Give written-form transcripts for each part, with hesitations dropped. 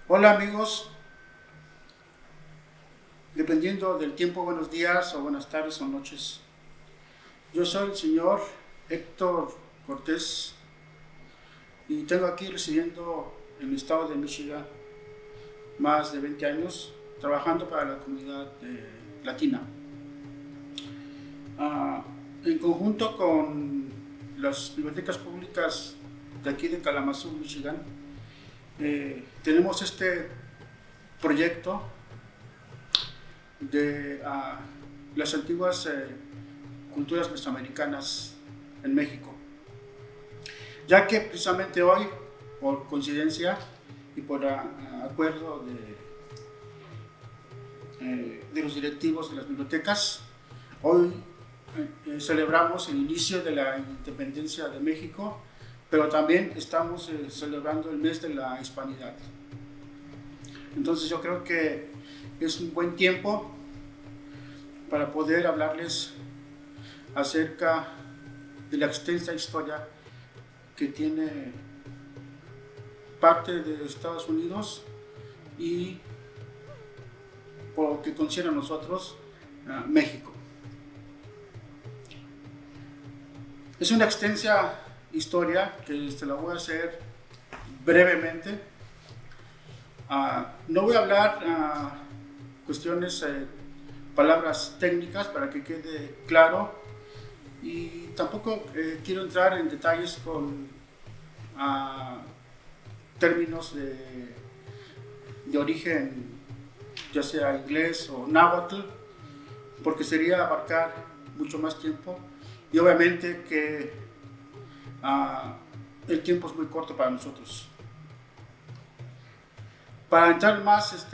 Hola amigos, dependiendo del tiempo, buenos días o buenas tardes o noches. Yo soy el señor Héctor Cortés y tengo aquí residiendo en el estado de Michigan más de 20 años trabajando para la comunidad latina. Ah, en conjunto con las bibliotecas públicas de aquí de Kalamazoo, Michigan, tenemos este proyecto de las antiguas culturas mesoamericanas en México, ya que precisamente hoy, por coincidencia y por acuerdo de los directivos de las bibliotecas, hoy celebramos el inicio de la independencia de México, pero también estamos celebrando el mes de la hispanidad. Entonces yo creo que es un buen tiempo para poder hablarles acerca de la extensa historia que tiene parte de Estados Unidos y, por lo que concierne a nosotros, México. Es una extensa historia que se la voy a hacer brevemente. No voy a hablar cuestiones, palabras técnicas para que quede claro, y tampoco quiero entrar en detalles con términos de origen, ya sea inglés o náhuatl, porque sería abarcar mucho más tiempo y obviamente que el tiempo es muy corto para nosotros. Para entrar más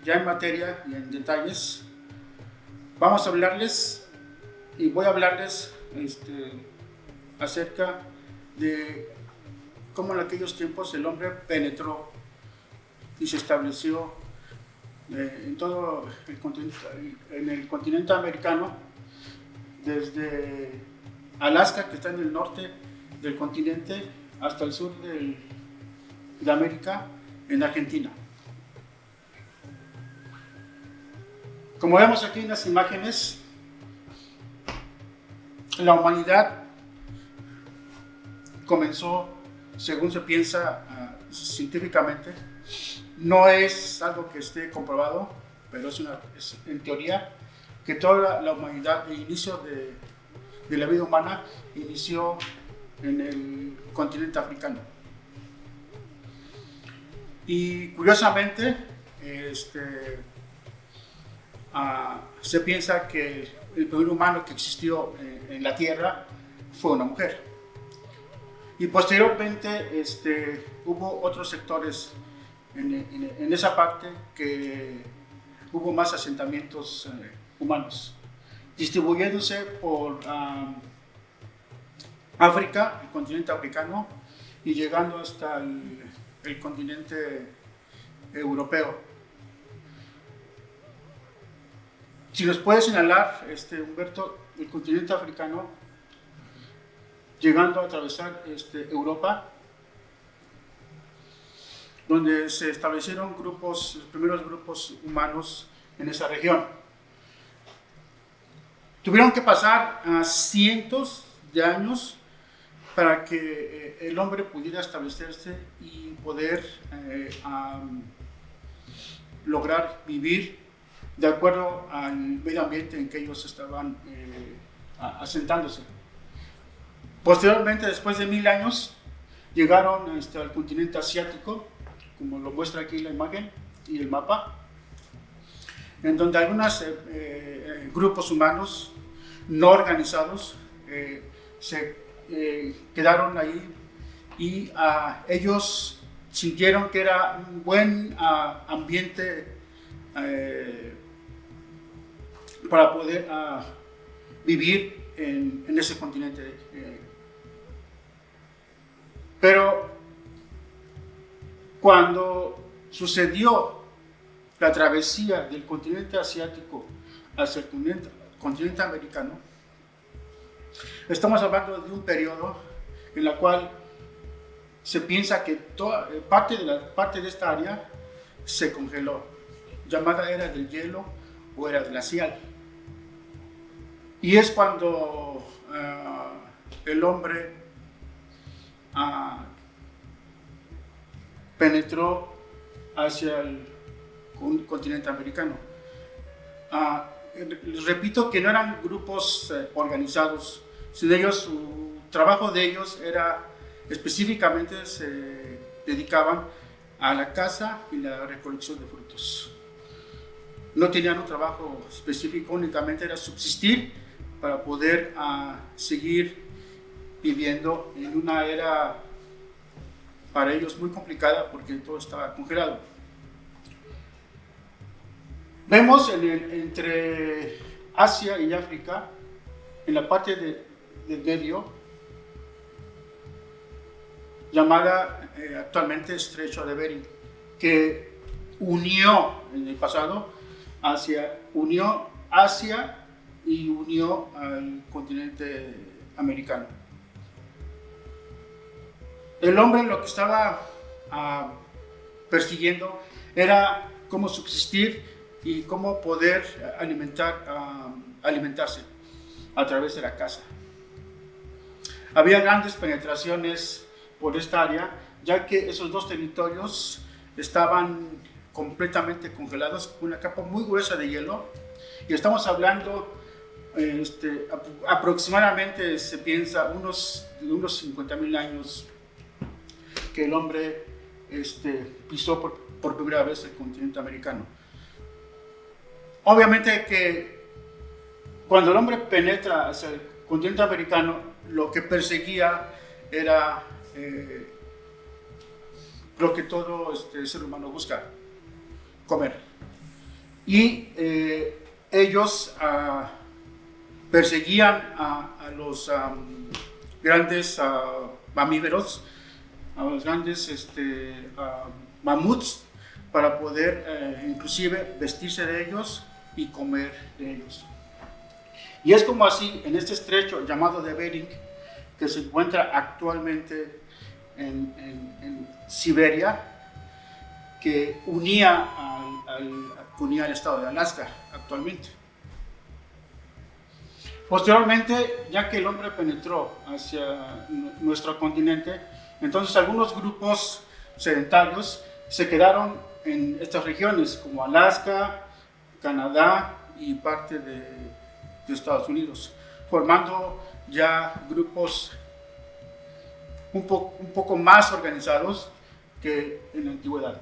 ya en materia y en detalles, vamos a hablarles y voy a hablarles acerca de cómo en aquellos tiempos el hombre penetró y se estableció en todo en el continente americano, desde Alaska, que está en el norte del continente, hasta el sur de América, en Argentina. Como vemos aquí en las imágenes, la humanidad comenzó, según se piensa científicamente, no es algo que esté comprobado, pero es en teoría que toda la humanidad, el inicio de la vida humana inició en el continente africano. Y curiosamente, se piensa que el primer humano que existió en la Tierra fue una mujer. Y posteriormente hubo otros sectores en esa parte que hubo más asentamientos humanos, distribuyéndose por África, el continente africano, y llegando hasta el continente europeo. Si nos puede señalar, Humberto, el continente africano, llegando a atravesar Europa, donde se establecieron los primeros grupos humanos en esa región. Tuvieron que pasar cientos de años para que el hombre pudiera establecerse y poder lograr vivir de acuerdo al medio ambiente en que ellos estaban asentándose. Posteriormente, después de 1000 años, llegaron al continente asiático, como lo muestra aquí la imagen y el mapa, en donde algunos grupos humanos no organizados se quedaron ahí y ellos sintieron que era un buen ambiente para poder vivir en ese continente. Pero cuando sucedió la travesía del continente asiático hacia el continente americano, estamos hablando de un periodo en el cual se piensa que parte de esta área se congeló, llamada era del hielo o era glacial. Y es cuando el hombre penetró hacia el continente americano. Repito que no eran grupos organizados, sino ellos, su trabajo de ellos era específicamente se dedicaban a la caza y la recolección de frutos. No tenían un trabajo específico, únicamente era subsistir para poder seguir viviendo en una era para ellos muy complicada porque todo estaba congelado. Vemos entre Asia y África, en la parte del medio, llamada actualmente Estrecho de Bering, que unió en el pasado unió Asia y unió al continente americano. El hombre lo que estaba persiguiendo era cómo subsistir y cómo poder alimentarse a través de la caza. Había grandes penetraciones por esta área, ya que esos dos territorios estaban completamente congelados con una capa muy gruesa de hielo, y estamos hablando aproximadamente, se piensa, unos 50,000 años que el hombre pisó por primera vez el continente americano. Obviamente que cuando el hombre penetra hacia el continente americano, lo que perseguía era lo que todo ser humano busca: comer. Y ellos perseguían a los grandes mamíferos, a los grandes mamuts, para poder inclusive vestirse de ellos y comer de ellos. Y es como así, en este estrecho llamado de Bering, que se encuentra actualmente en Siberia, que unía al estado de Alaska actualmente. Posteriormente, ya que el hombre penetró hacia nuestro continente, entonces algunos grupos sedentarios se quedaron en estas regiones, como Alaska, Canadá y parte de Estados Unidos, formando ya grupos un poco más organizados que en la antigüedad.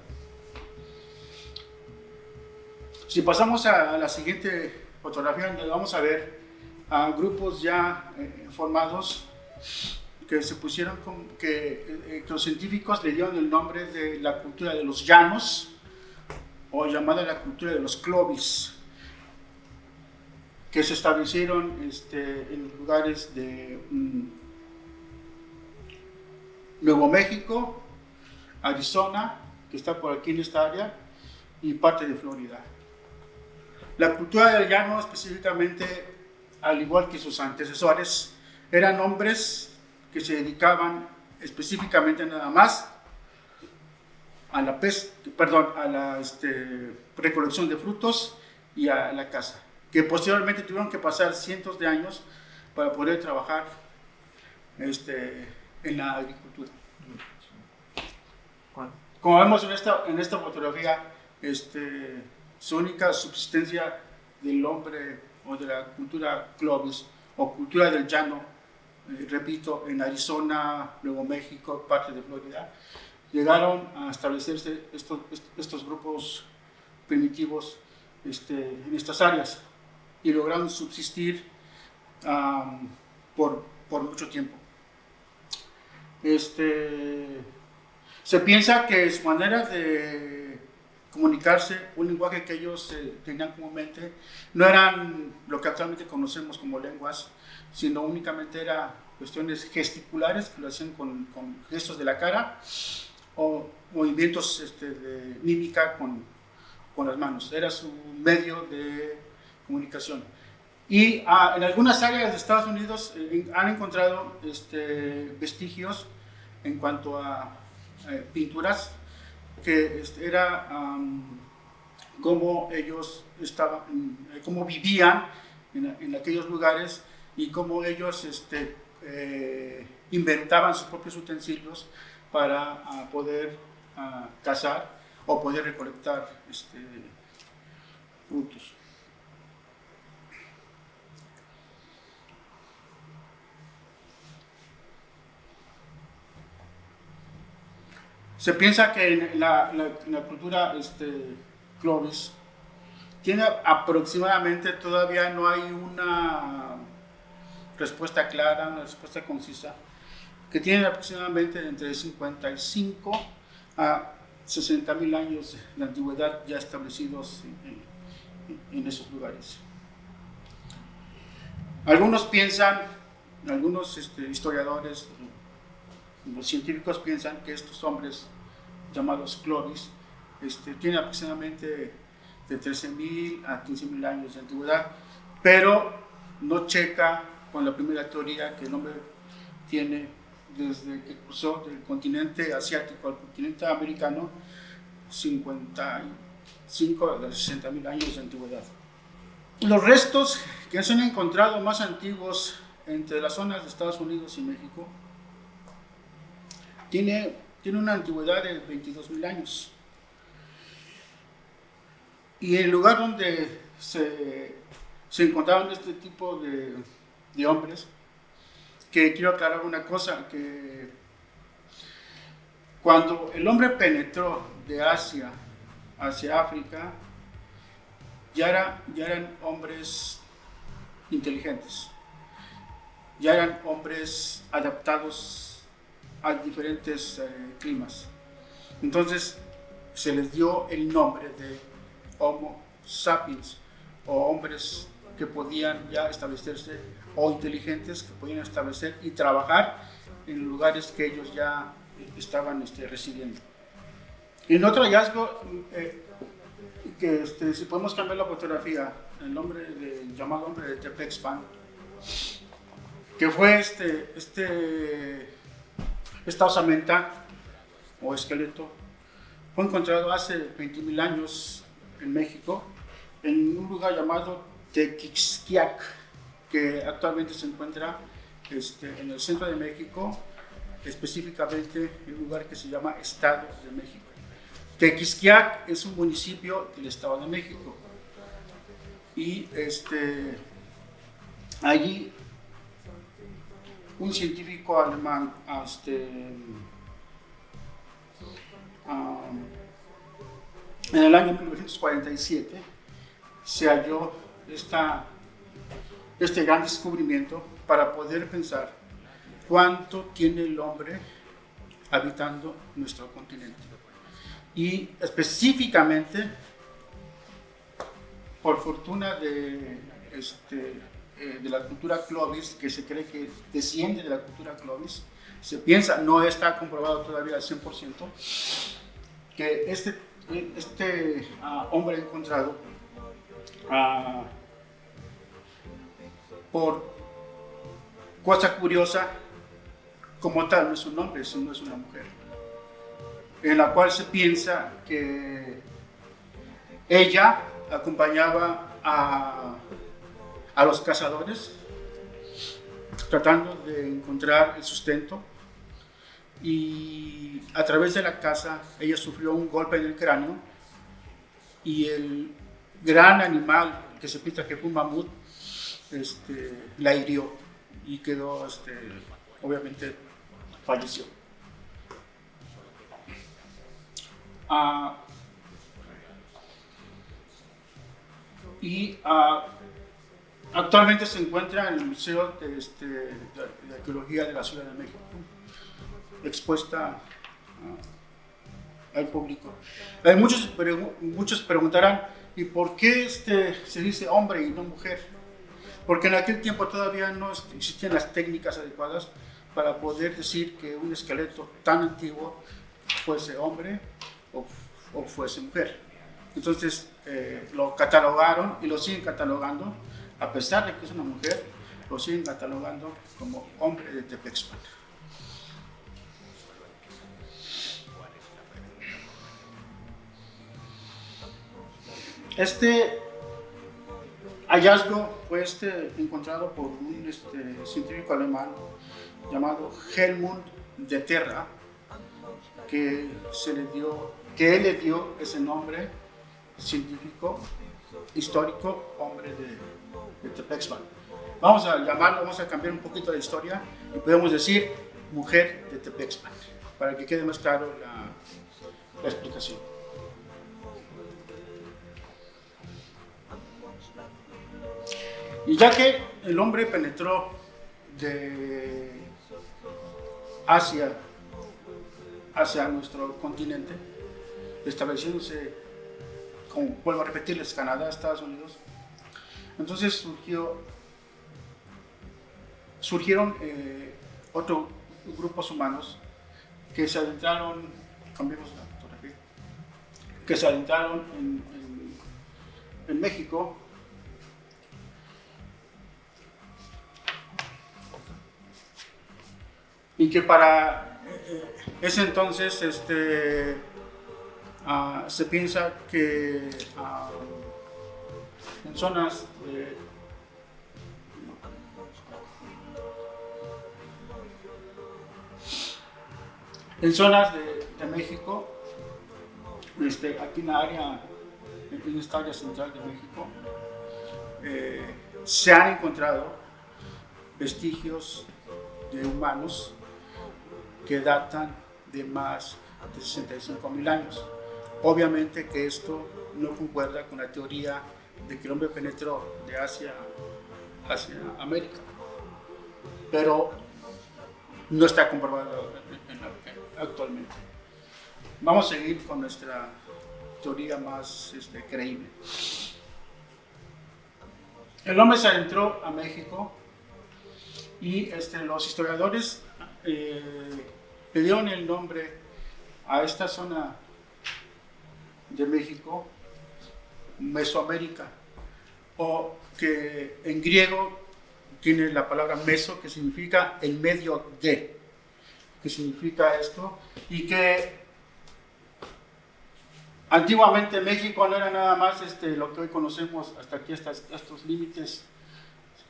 Si pasamos a la siguiente fotografía, donde vamos a ver a grupos ya formados que se pusieron que los científicos le dieron el nombre de la cultura de los llanos, o llamada la cultura de los Clovis, que se establecieron en lugares de Nuevo México, Arizona, que está por aquí en esta área, y parte de Florida. La cultura del llano específicamente, al igual que sus antecesores, eran hombres que se dedicaban específicamente nada más a la recolección de frutos y a la caza, que posteriormente tuvieron que pasar cientos de años para poder trabajar en la agricultura. Como vemos en esta fotografía, su única subsistencia del hombre o de la cultura Clovis o cultura del llano, repito, en Arizona, Nuevo México, parte de Florida, llegaron a establecerse estos grupos primitivos en estas áreas y lograron subsistir por mucho tiempo. Se piensa que su manera de comunicarse, un lenguaje que ellos tenían comúnmente, no eran lo que actualmente conocemos como lenguas, sino únicamente eran cuestiones gesticulares que lo hacían con gestos de la cara o movimientos de mímica con las manos. Era su medio de comunicación. Y en algunas áreas de Estados Unidos han encontrado vestigios en cuanto a pinturas que era cómo ellos cómo vivían en aquellos lugares y cómo ellos inventaban sus propios utensilios para poder cazar o poder recolectar frutos. Se piensa que en la cultura Clovis tiene aproximadamente, todavía no hay una respuesta clara, una respuesta concisa, que tiene aproximadamente entre 55 a 60,000 años de antigüedad ya establecidos en esos lugares. Algunos piensan, algunos historiadores, los científicos piensan que estos hombres llamados Clovis tienen aproximadamente de 13,000 a 15,000 años de antigüedad, pero no checa con la primera teoría que el hombre tiene desde que cruzó del continente asiático al continente americano 55 a 60,000 años de antigüedad. Los restos que se han encontrado más antiguos entre las zonas de Estados Unidos y México tiene una antigüedad de 22,000 años. Y el lugar donde se encontraban este tipo de hombres, que quiero aclarar una cosa, que cuando el hombre penetró de Asia hacia África, ya eran hombres inteligentes, ya eran hombres adaptados a diferentes climas. Entonces se les dio el nombre de Homo sapiens, o hombres que podían ya establecerse, o inteligentes que podían establecer y trabajar en lugares que ellos ya estaban residiendo. Y en otro hallazgo, que si podemos cambiar la fotografía, el llamado hombre de Tepexpan, que fue esta osamenta o esqueleto, fue encontrado hace 20,000 años en México, en un lugar llamado Tequixquiac, que actualmente se encuentra en el centro de México, específicamente en un lugar que se llama Estado de México. Tequixquiac es un municipio del Estado de México, y allí un científico alemán en el año 1947 se halló este gran descubrimiento para poder pensar cuánto tiene el hombre habitando nuestro continente. Y específicamente, por fortuna de la cultura Clovis, que se cree que desciende de la cultura Clovis, se piensa, no está comprobado todavía al 100%, que este hombre encontrado, por cosa curiosa, como tal, no es un hombre, sino es una mujer, en la cual se piensa que ella acompañaba a los cazadores tratando de encontrar el sustento, y a través de la caza ella sufrió un golpe en el cráneo, y el gran animal que se piensa que fue un mamut la hirió y quedó, obviamente falleció. Actualmente se encuentra en el Museo de Arqueología de la Ciudad de México, expuesta al público. Muchos preguntarán, ¿y por qué se dice hombre y no mujer? Porque en aquel tiempo todavía no existían las técnicas adecuadas para poder decir que un esqueleto tan antiguo fuese hombre o fuese mujer. Entonces lo catalogaron y lo siguen catalogando, a pesar de que es una mujer, lo siguen catalogando como hombre de Tepexpan. Este hallazgo fue encontrado por un científico alemán llamado Helmut de Terra, que él le dio ese nombre científico, histórico, hombre de Tepexpan. Vamos a cambiar un poquito la historia y podemos decir mujer de Tepexpan, para que quede más claro la explicación. Y ya que el hombre penetró de Asia hacia nuestro continente, estableciéndose, como vuelvo a repetirles, Canadá, Estados Unidos, entonces surgieron otros grupos humanos que se adentraron, cambiemos la fotografía, que se adentraron en México, y que para ese entonces se piensa que en zonas de México, aquí en esta área central de México, se han encontrado vestigios de humanos que datan de más de 65,000 años. Obviamente que esto no concuerda con la teoría de que el hombre penetró de Asia hacia América, pero no está comprobado actualmente. Vamos a seguir con nuestra teoría más creíble. El hombre se adentró a México y los historiadores le dieron el nombre a esta zona de México, Mesoamérica, o que en griego tiene la palabra meso, que significa el medio de, que significa esto, y que antiguamente México no era nada más lo que hoy conocemos hasta aquí, hasta estos límites,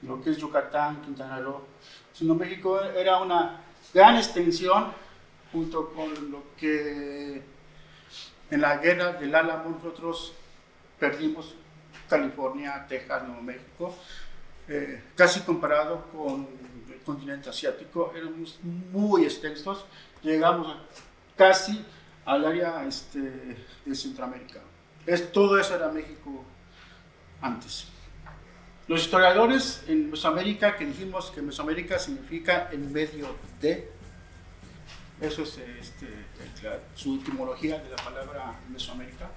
lo que es Yucatán, Quintana Roo, sino México era una gran extensión, junto con lo que en la guerra del Álamo nosotros perdimos, California, Texas, Nuevo México, casi comparado con el continente asiático, éramos muy extensos, llegamos casi al área de Centroamérica. Todo eso era México antes. Los historiadores en Mesoamérica, que dijimos que Mesoamérica significa en medio de, eso es su etimología de la palabra Mesoamérica.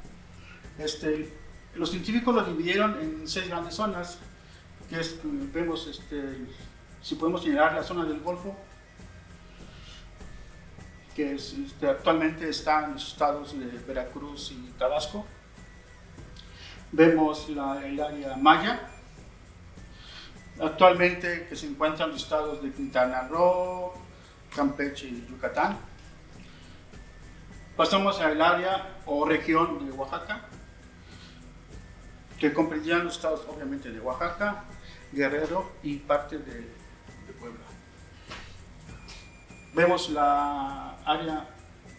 Los científicos lo dividieron en 6 grandes zonas, que vemos, si podemos señalar la zona del Golfo, que actualmente está en los estados de Veracruz y Tabasco. Vemos el área maya, actualmente que se encuentra en los estados de Quintana Roo, Campeche y Yucatán. Pasamos al área o región de Oaxaca, que comprendían los estados obviamente de Oaxaca, Guerrero y parte de Puebla. Vemos la área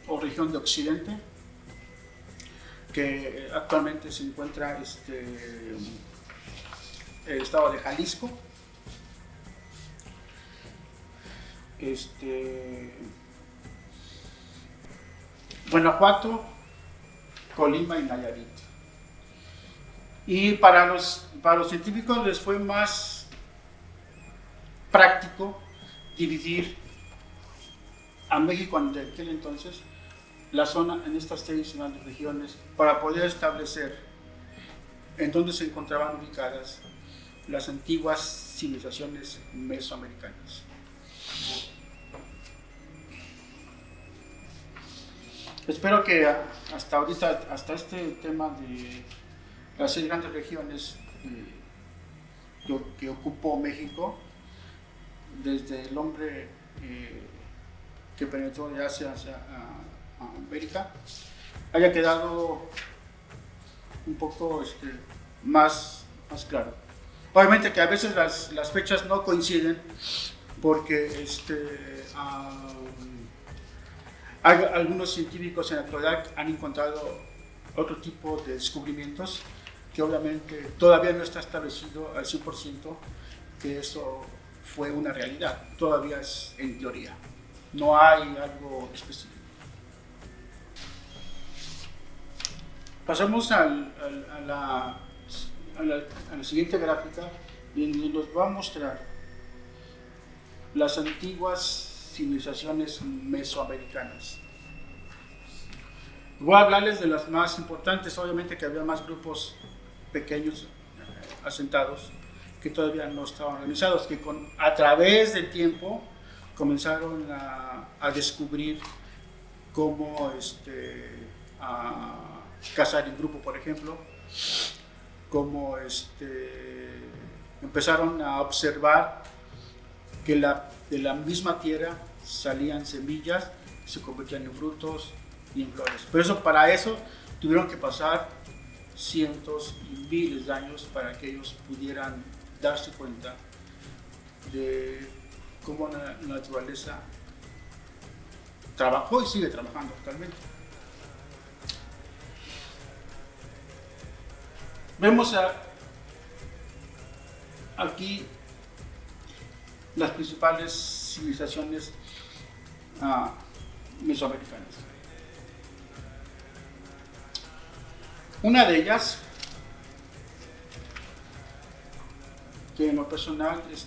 o región de Occidente, que actualmente se encuentra el estado de Jalisco, Guanajuato, Colima y Nayarit. Y para los científicos les fue más práctico dividir a México de aquel entonces la zona en estas 6 grandes regiones para poder establecer en dónde se encontraban ubicadas las antiguas civilizaciones mesoamericanas. Espero que hasta ahorita, hasta este tema de las 6 grandes regiones que ocupó México, desde el hombre que penetró de Asia hacia América, haya quedado un poco más claro. Obviamente que a veces las fechas no coinciden porque hay algunos científicos en la actualidad han encontrado otro tipo de descubrimientos que obviamente todavía no está establecido al 100% que eso fue una realidad, todavía es en teoría, no hay algo específico. Pasamos a la siguiente gráfica, donde nos va a mostrar las antiguas civilizaciones mesoamericanas. Voy a hablarles de las más importantes, obviamente que había más grupos pequeños asentados que todavía no estaban organizados, que a través del tiempo comenzaron a descubrir cómo a cazar en grupo, por ejemplo, cómo empezaron a observar que de la misma tierra salían semillas, se convertían en frutos y en flores. Pero para eso tuvieron que pasar cientos y miles de años para que ellos pudieran darse cuenta de cómo la naturaleza trabajó y sigue trabajando actualmente. Vemos aquí las principales civilizaciones mesoamericanas. Una de ellas, que en lo personal es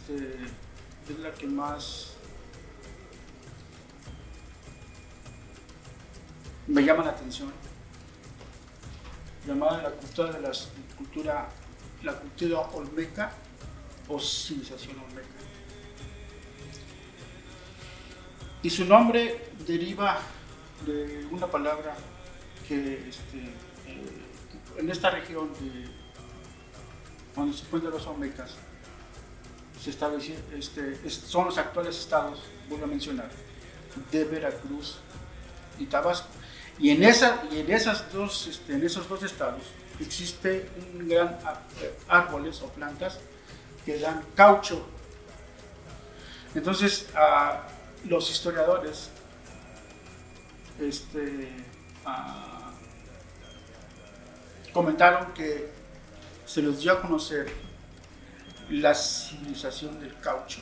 la que más me llama la atención, llamada la cultura olmeca o civilización olmeca. Y su nombre deriva de una palabra que en esta región donde se encuentran los olmecas se estableció, son los actuales estados, voy a mencionar, de Veracruz y Tabasco. Y en esos dos estados existe un gran árboles o plantas que dan caucho. Entonces los historiadores comentaron que se les dio a conocer la civilización del caucho.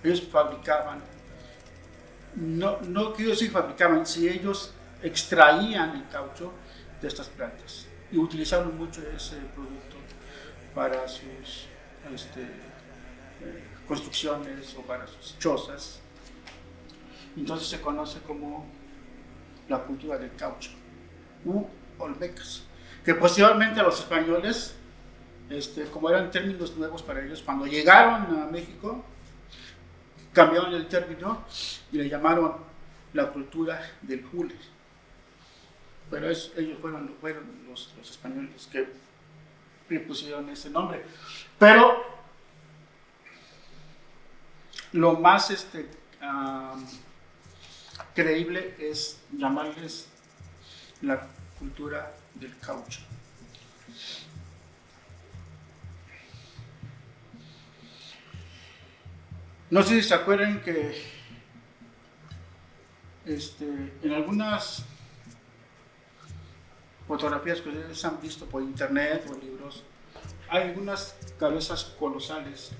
Ellos fabricaban, no quiero decir fabricaban, si ellos extraían el caucho de estas plantas y utilizaron mucho ese producto para sus construcciones o para sus chozas. Entonces se conoce como la cultura del caucho u olmecas, que posteriormente a los españoles, como eran términos nuevos para ellos, cuando llegaron a México cambiaron el término y le llamaron la cultura del hule. Pero ellos fueron los españoles que le pusieron ese nombre. Pero lo más creíble es llamarles la cultura del caucho. No sé si se acuerdan que en algunas fotografías que ustedes han visto por internet o libros, hay algunas cabezas colosales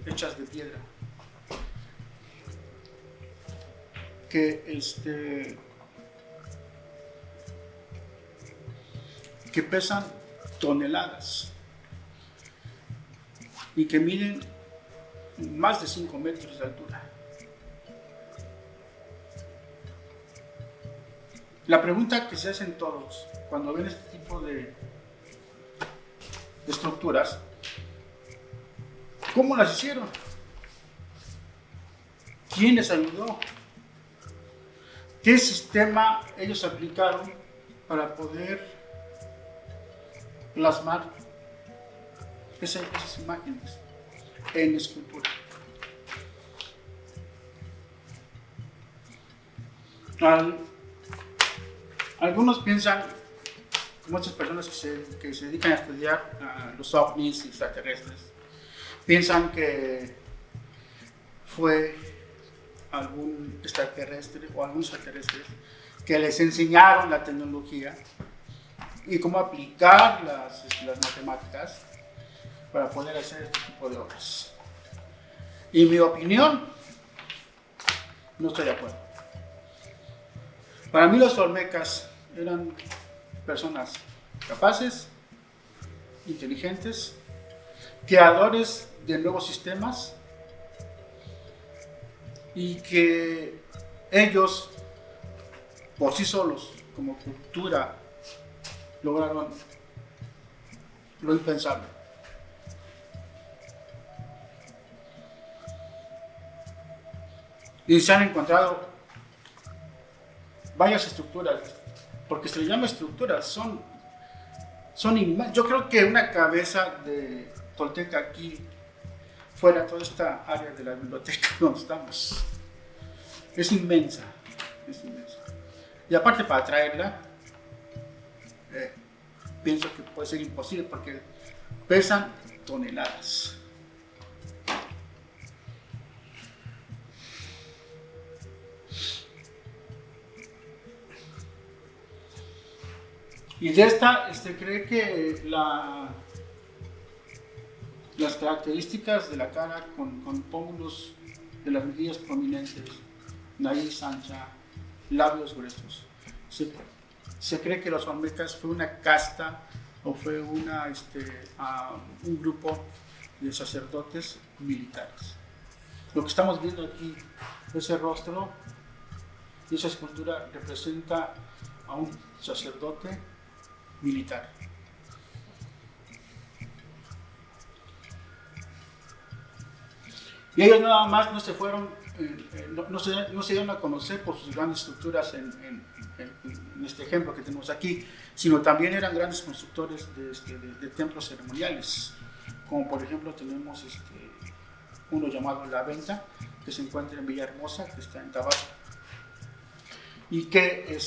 hechas de piedra que pesan toneladas y que miden más de 5 metros de altura. La pregunta que se hacen todos cuando ven este tipo de estructuras: ¿cómo las hicieron? ¿Quién les ayudó? ¿Qué sistema ellos aplicaron para poder plasmar esas imágenes en escultura? Algunos piensan, muchas personas que se dedican a estudiar los ovnis extraterrestres, piensan que fue algún extraterrestre o algunos extraterrestres que les enseñaron la tecnología y cómo aplicar las matemáticas para poder hacer este tipo de obras. Y mi opinión, no estoy de acuerdo. Para mí los olmecas eran personas capaces, inteligentes, creadores de nuevos sistemas y que ellos por sí solos como cultura lograron lo impensable. Y se han encontrado varias estructuras, porque se le llama estructuras, son yo creo que una cabeza de Tolteca aquí, fuera toda esta área de la biblioteca donde estamos, es inmensa, es inmensa. Y aparte para traerla, pienso que puede ser imposible porque pesan toneladas. Y de esta, cree que las características de la cara con pómulos de las mejillas prominentes, nariz ancha, labios gruesos. Se cree que los olmecas fue una casta o fue un grupo de sacerdotes militares. Lo que estamos viendo aquí, ese rostro y esa escultura representa a un sacerdote militar. Y ellos nada más no se fueron, no se dieron a conocer por sus grandes estructuras en este ejemplo que tenemos aquí, sino también eran grandes constructores de templos ceremoniales, como por ejemplo tenemos uno llamado La Venta, que se encuentra en Villahermosa, que está en Tabasco, y que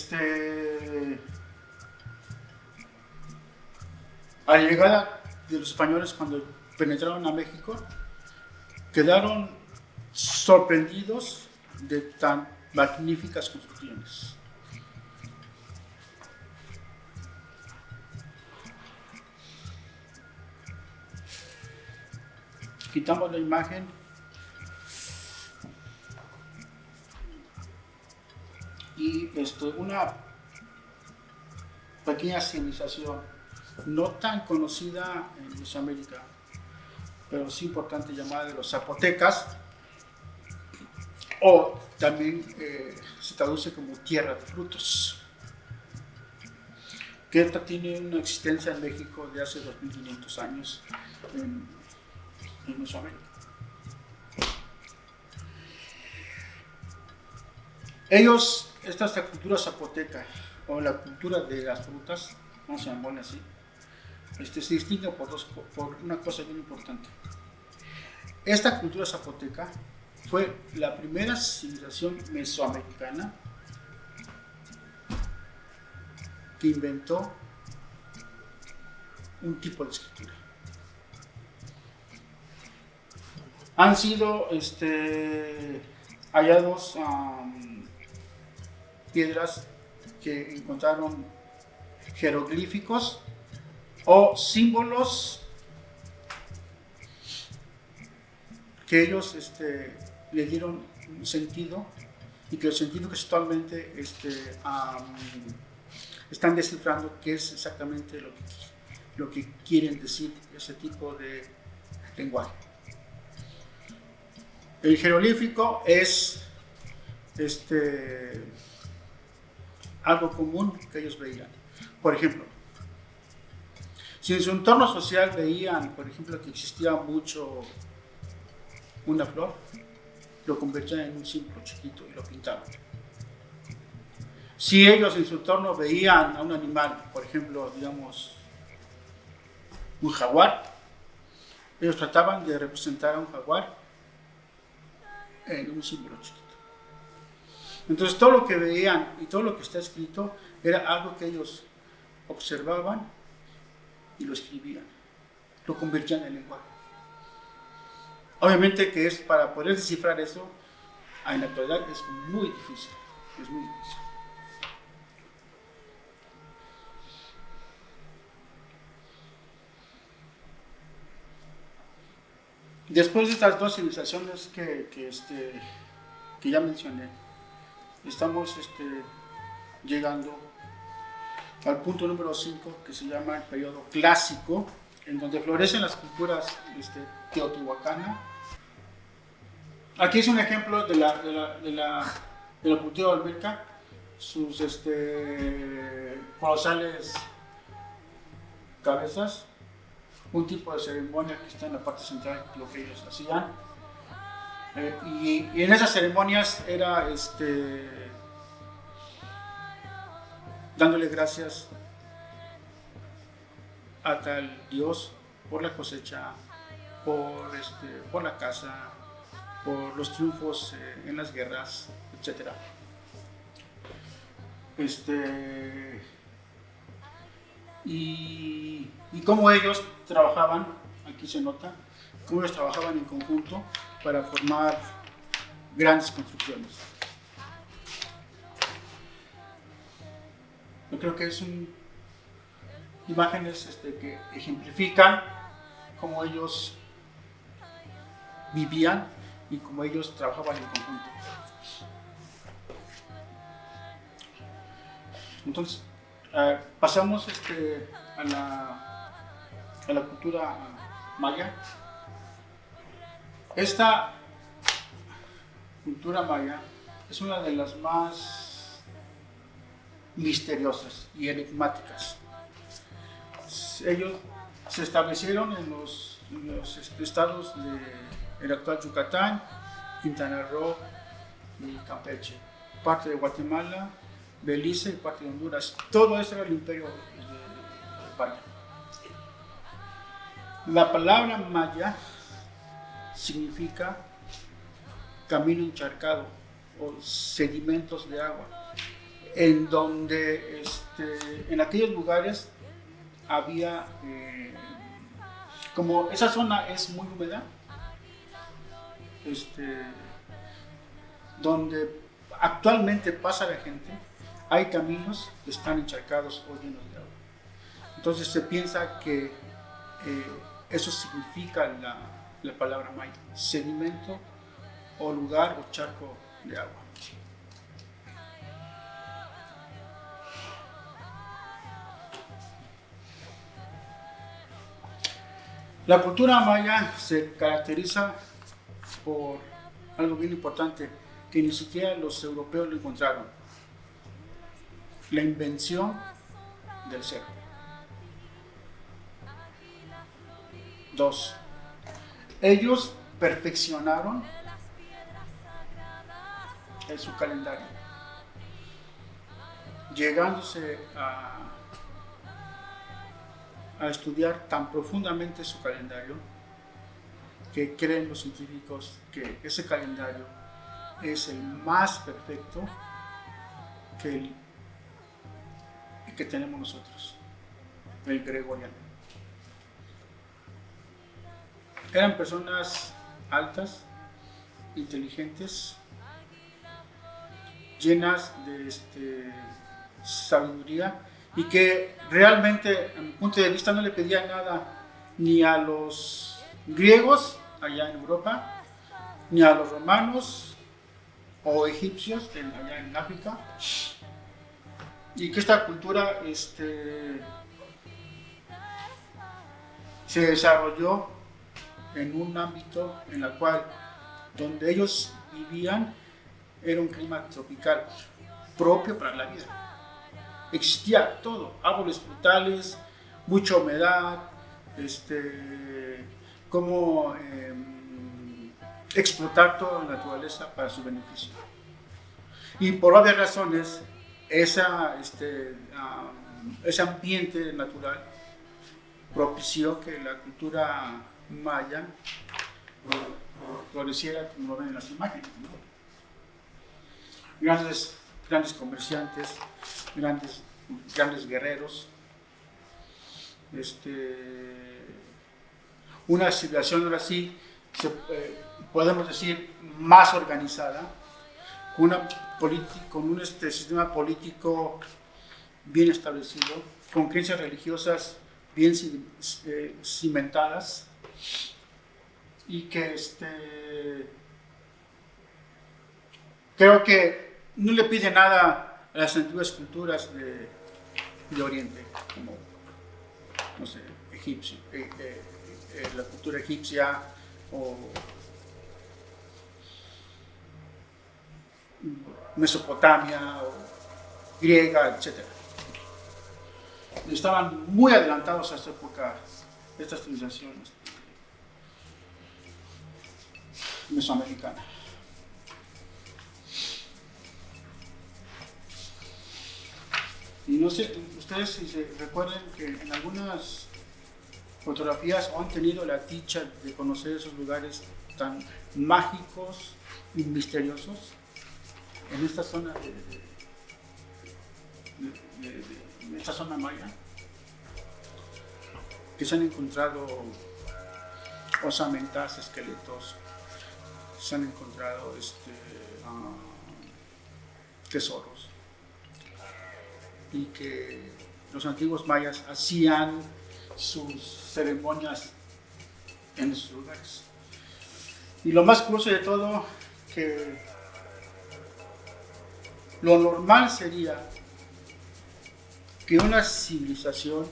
a la llegada de los españoles cuando penetraron a México, quedaron sorprendidos de tan magníficas construcciones. Quitamos la imagen y una pequeña civilización no tan conocida en Mesoamérica, pero sí importante, llamada de los zapotecas, o también se traduce como tierra de frutos, que esta tiene una existencia en México de hace 2500 años en Mesoamérica. Ellos, esta cultura zapoteca, o la cultura de las frutas, vamos a llamarla así, se distingue por una cosa bien importante. Esta cultura zapoteca fue la primera civilización mesoamericana que inventó un tipo de escritura. Han sido hallados piedras que encontraron jeroglíficos o símbolos que ellos le dieron un sentido, y que el sentido que actualmente están descifrando qué es exactamente lo que quieren decir ese tipo de lenguaje. El jeroglífico es algo común que ellos veían. Por ejemplo, si en su entorno social veían, por ejemplo, que existía mucho una flor, lo convertían en un símbolo chiquito y lo pintaban. Si ellos en su entorno veían a un animal, por ejemplo, digamos, un jaguar, ellos trataban de representar a un jaguar en un símbolo chiquito. Entonces todo lo que veían y todo lo que está escrito era algo que ellos observaban y lo escribían, lo convertían en lenguaje. Obviamente que es para poder descifrar eso, en la actualidad es muy difícil, es muy difícil. Después de estas dos civilizaciones que ya mencioné, estamos llegando al punto número 5, que se llama el periodo clásico, en donde florecen las culturas teotihuacana. Aquí es un ejemplo de la cultura olmeca, sus colosales cabezas, un tipo de ceremonia que está en la parte central, lo que ellos hacían. Y en esas ceremonias era dándole gracias a tal Dios por la cosecha, por la casa, por los triunfos en las guerras, etc. Y cómo ellos trabajaban, aquí se nota, cómo ellos trabajaban en conjunto para formar grandes construcciones. Yo creo que son imágenes que ejemplifican cómo ellos vivían y cómo ellos trabajaban en conjunto. Entonces, pasamos a la cultura maya. Esta cultura maya es una de las más misteriosas y enigmáticas. Ellos se establecieron en los estados del actual Yucatán, Quintana Roo y Campeche, parte de Guatemala, Belice y parte de Honduras. Todo eso era el imperio de España. La palabra maya significa camino encharcado o sedimentos de agua, en donde en aquellos lugares había, como esa zona es muy húmeda, donde actualmente pasa la gente, hay caminos que están encharcados o llenos de agua. Entonces se piensa que eso significa la palabra maya, sedimento o lugar o charco de agua. La cultura maya se caracteriza por algo bien importante que ni siquiera los europeos lo encontraron: la invención del ser. 2. Ellos perfeccionaron su calendario, llegándose a estudiar tan profundamente su calendario que creen los científicos que ese calendario es el más perfecto que tenemos nosotros, el gregoriano. Eran personas altas, inteligentes, llenas de sabiduría, y que realmente, a mi punto de vista, no le pedían nada ni a los griegos allá en Europa, ni a los romanos o egipcios allá en África, y que esta cultura se desarrolló en un ámbito en el cual donde ellos vivían era un clima tropical propio para la vida. Existía todo, árboles frutales, mucha humedad, cómo explotar toda la naturaleza para su beneficio. Y por obvias razones, ese ambiente natural propició que la cultura maya floreciera, como lo ven en las imágenes, ¿no? grandes comerciantes, grandes guerreros. Una civilización ahora sí, podemos decir, más organizada, con un sistema político bien establecido, con creencias religiosas bien cimentadas, y que creo que no le pide nada a las antiguas culturas de Oriente, como, no sé, egipcio, la cultura egipcia o Mesopotamia o griega, etc. Estaban muy adelantados a esta época, estas civilizaciones mesoamericanas. Y no sé, ustedes si se recuerdan que en algunas fotografías han tenido la dicha de conocer esos lugares tan mágicos y misteriosos en esta zona de esta zona maya, que se han encontrado osamentas, esqueletos, se han encontrado tesoros, y que los antiguos mayas hacían sus ceremonias en esos lugares. Y lo más curioso de todo, que lo normal sería que una civilización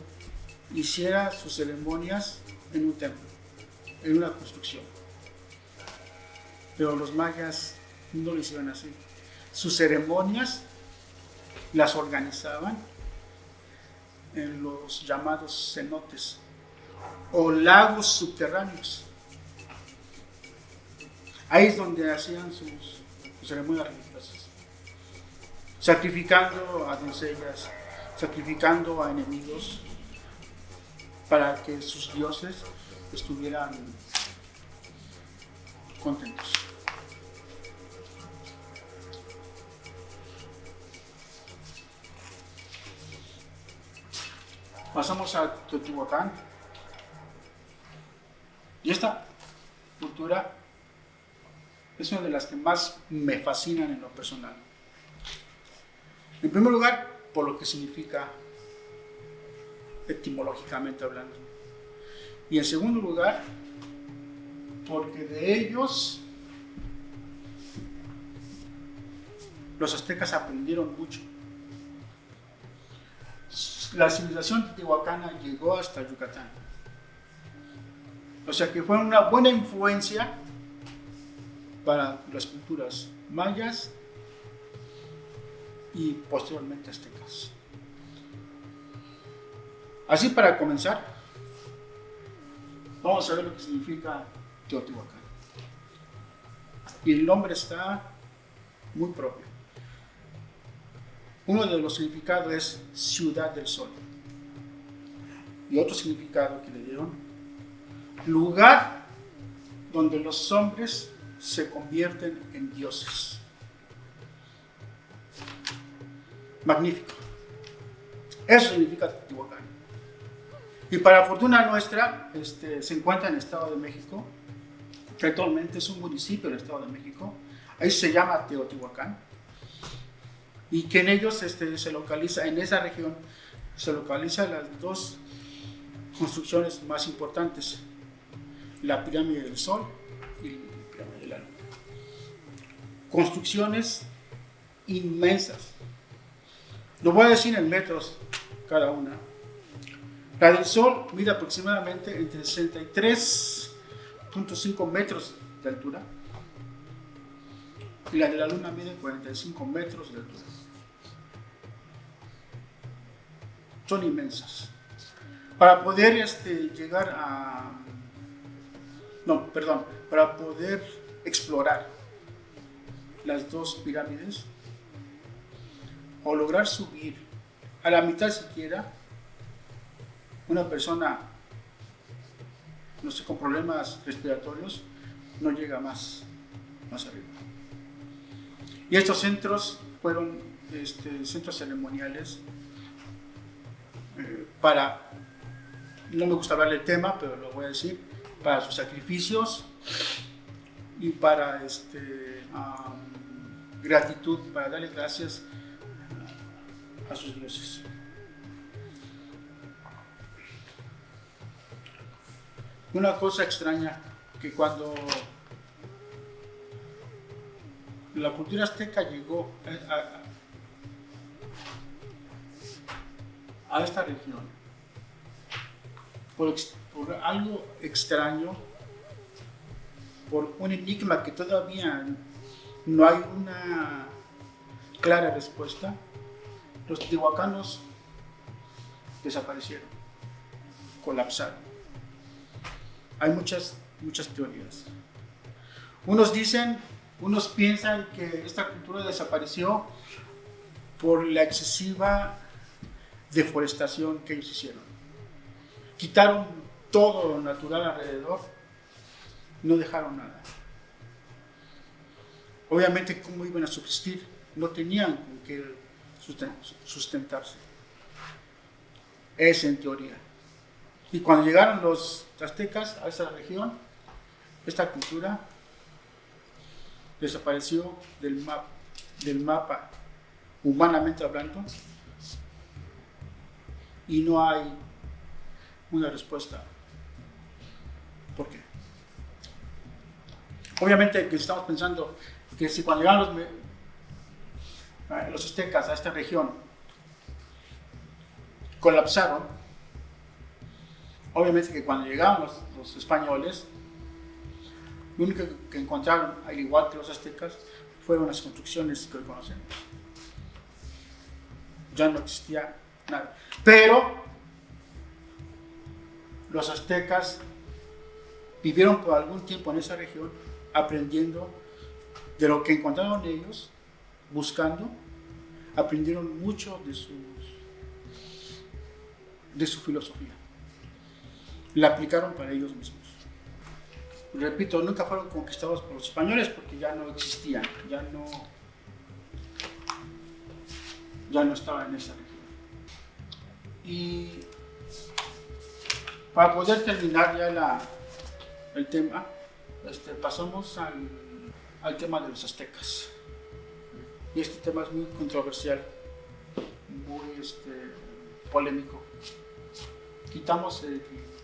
hiciera sus ceremonias en un templo, en una construcción. Pero los mayas no lo hicieron así. Sus ceremonias las organizaban en los llamados cenotes o lagos subterráneos. Ahí es donde hacían sus ceremonias religiosas, sacrificando a doncellas, sacrificando a enemigos, para que sus dioses estuvieran contentos. Pasamos a Teotihuacán, y esta cultura es una de las que más me fascinan en lo personal. En primer lugar, por lo que significa etimológicamente hablando, y en segundo lugar, porque de ellos los aztecas aprendieron mucho. La civilización teotihuacana llegó hasta Yucatán, o sea que fue una buena influencia para las culturas mayas y posteriormente aztecas. Así, para comenzar, vamos a ver lo que significa Teotihuacán. Y el nombre está muy propio. Uno de los significados es Ciudad del Sol. Y otro significado que le dieron, lugar donde los hombres se convierten en dioses. Magnífico. Eso significa Teotihuacán. Y para fortuna nuestra, se encuentra en el Estado de México, que actualmente es un municipio del Estado de México. Ahí se llama Teotihuacán. Y que en ellos se localiza, en esa región, se localizan las dos construcciones más importantes: la pirámide del Sol y la pirámide de la Luna. Construcciones inmensas. Lo voy a decir en metros cada una. La del Sol mide aproximadamente entre 63.5 metros de altura, y la de la Luna mide 45 metros de altura. Son inmensas. Para poder para poder explorar las dos pirámides, o lograr subir a la mitad siquiera, una persona, no sé, con problemas respiratorios no llega más arriba. Y estos centros fueron centros ceremoniales para, no me gusta hablar del tema, pero lo voy a decir, para sus sacrificios y para gratitud, para darle gracias a sus dioses. Una cosa extraña, que cuando la cultura azteca llegó a esta región, por algo extraño, por un enigma que todavía no hay una clara respuesta, los teotihuacanos desaparecieron, colapsaron. Hay muchas teorías. Unos piensan que esta cultura desapareció por la excesiva deforestación que ellos hicieron. Quitaron todo lo natural alrededor, no dejaron nada. Obviamente, ¿cómo iban a subsistir? No tenían con qué sustentarse. Es en teoría. Y cuando llegaron los aztecas a esa región, esta cultura desapareció del mapa, humanamente hablando, y no hay una respuesta. ¿Por qué? Obviamente que estamos pensando que si cuando llegaron los aztecas a esta región colapsaron, obviamente que cuando llegaron los españoles, lo único que encontraron, al igual que los aztecas, fueron las construcciones que hoy conocemos. Ya no existía nada. Pero los aztecas vivieron por algún tiempo en esa región, aprendiendo de lo que encontraron ellos, buscando, aprendieron mucho de su filosofía. La aplicaron para ellos mismos. Repito, nunca fueron conquistados por los españoles porque ya no existían, ya no estaban en esa región. Y para poder terminar ya el tema, pasamos al tema de los aztecas. Y este tema es muy controversial, muy polémico. Quitamos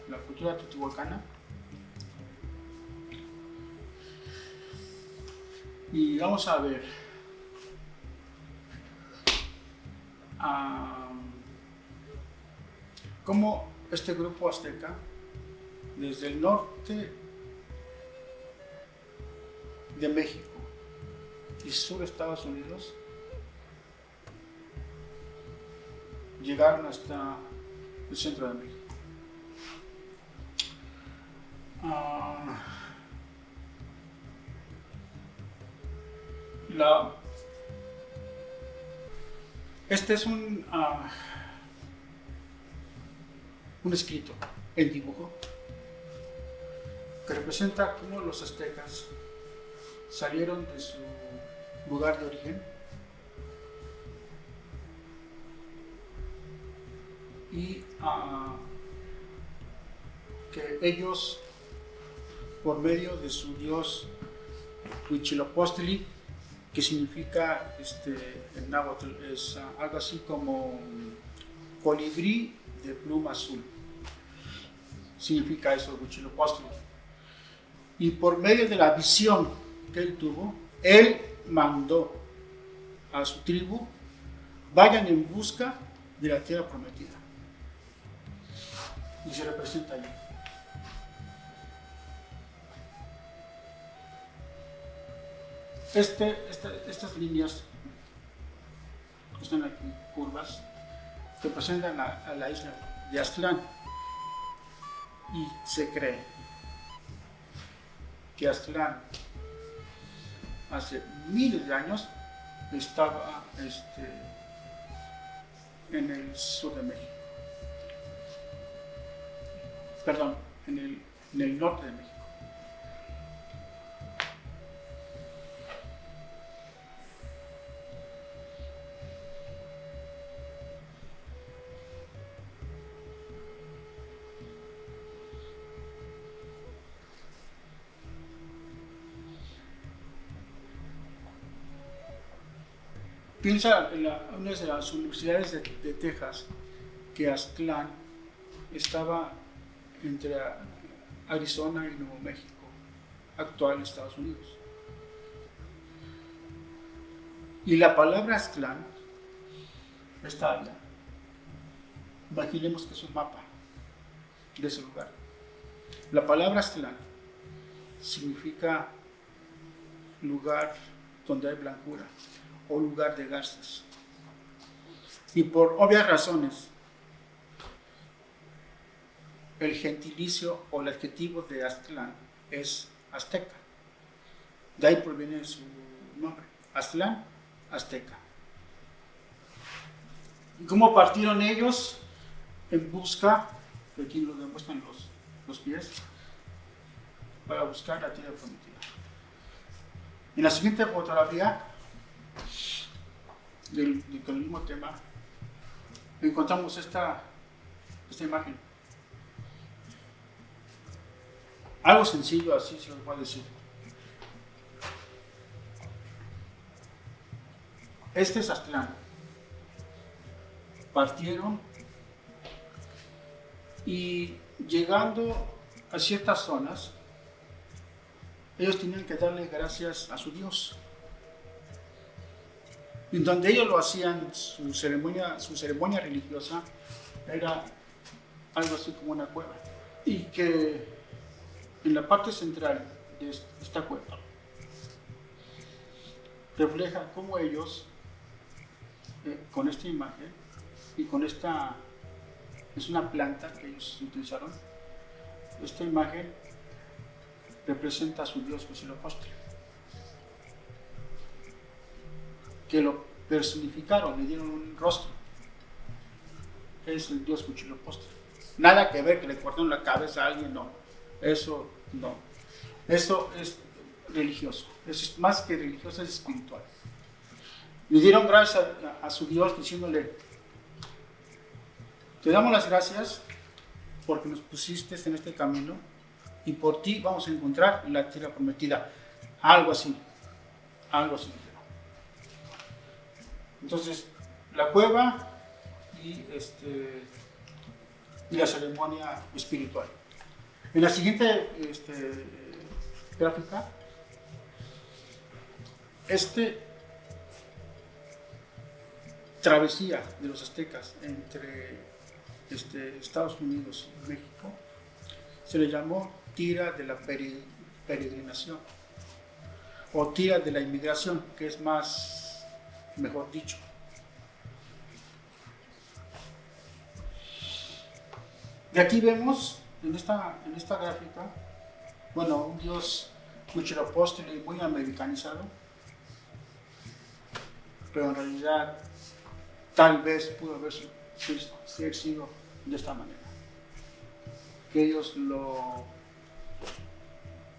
la cultura teotihuacana y vamos a ver cómo este grupo azteca, desde el norte de México y sur de Estados Unidos, llegaron hasta el centro de México. Este es un escrito en dibujo que representa cómo los aztecas salieron de su lugar de origen y que ellos, por medio de su dios Huitzilopochtli, que significa en náhuatl, es algo así como colibrí de pluma azul, significa eso Huitzilopochtli, y por medio de la visión que él tuvo, él mandó a su tribu: vayan en busca de la tierra prometida, y se representa allí. Estas líneas que están aquí, curvas, representan a la isla de Aztlán, y se cree que Aztlán hace miles de años estaba en el sur de México, perdón, en el norte de México. Piensa en una de las universidades de Texas, que Aztlán estaba entre Arizona y Nuevo México, actual Estados Unidos. Y la palabra Aztlán está allá. Imaginemos que es un mapa de ese lugar. La palabra Aztlán significa lugar donde hay blancura o lugar de garzas. Y por obvias razones, el gentilicio o el adjetivo de Aztlán es azteca. De ahí proviene su nombre, Aztlán, azteca. ¿Y cómo partieron ellos? En busca, que aquí lo demuestran los pies, para buscar la tierra prometida. En la siguiente fotografía, con el mismo tema, encontramos esta imagen. Algo sencillo, así se los voy a decir. Este es Aztlán. Partieron y llegando a ciertas zonas, ellos tenían que darle gracias a su Dios. En donde ellos lo hacían, su ceremonia religiosa era algo así como una cueva. Y que en la parte central de esta cueva refleja cómo ellos, con esta imagen y con esta, es una planta que ellos utilizaron, esta imagen representa a su dios Huitzilopochtli, que lo personificaron, le dieron un rostro. Es el dios Huitzilopochtli. Nada que ver que le cortaron la cabeza a alguien, no. Eso no. Eso es religioso. Es más que religioso, es espiritual. Le dieron gracias a su Dios diciéndole: te damos las gracias porque nos pusiste en este camino y por ti vamos a encontrar la tierra prometida. Algo así. Algo así. Entonces, la cueva y la ceremonia espiritual. En la siguiente gráfica, travesía de los aztecas entre Estados Unidos y México se le llamó tira de la peregrinación o tira de la inmigración, que es mejor dicho. De aquí vemos en esta gráfica, bueno, un dios Huitzilopochtli muy americanizado, pero en realidad tal vez pudo haber sido de esta manera, que ellos lo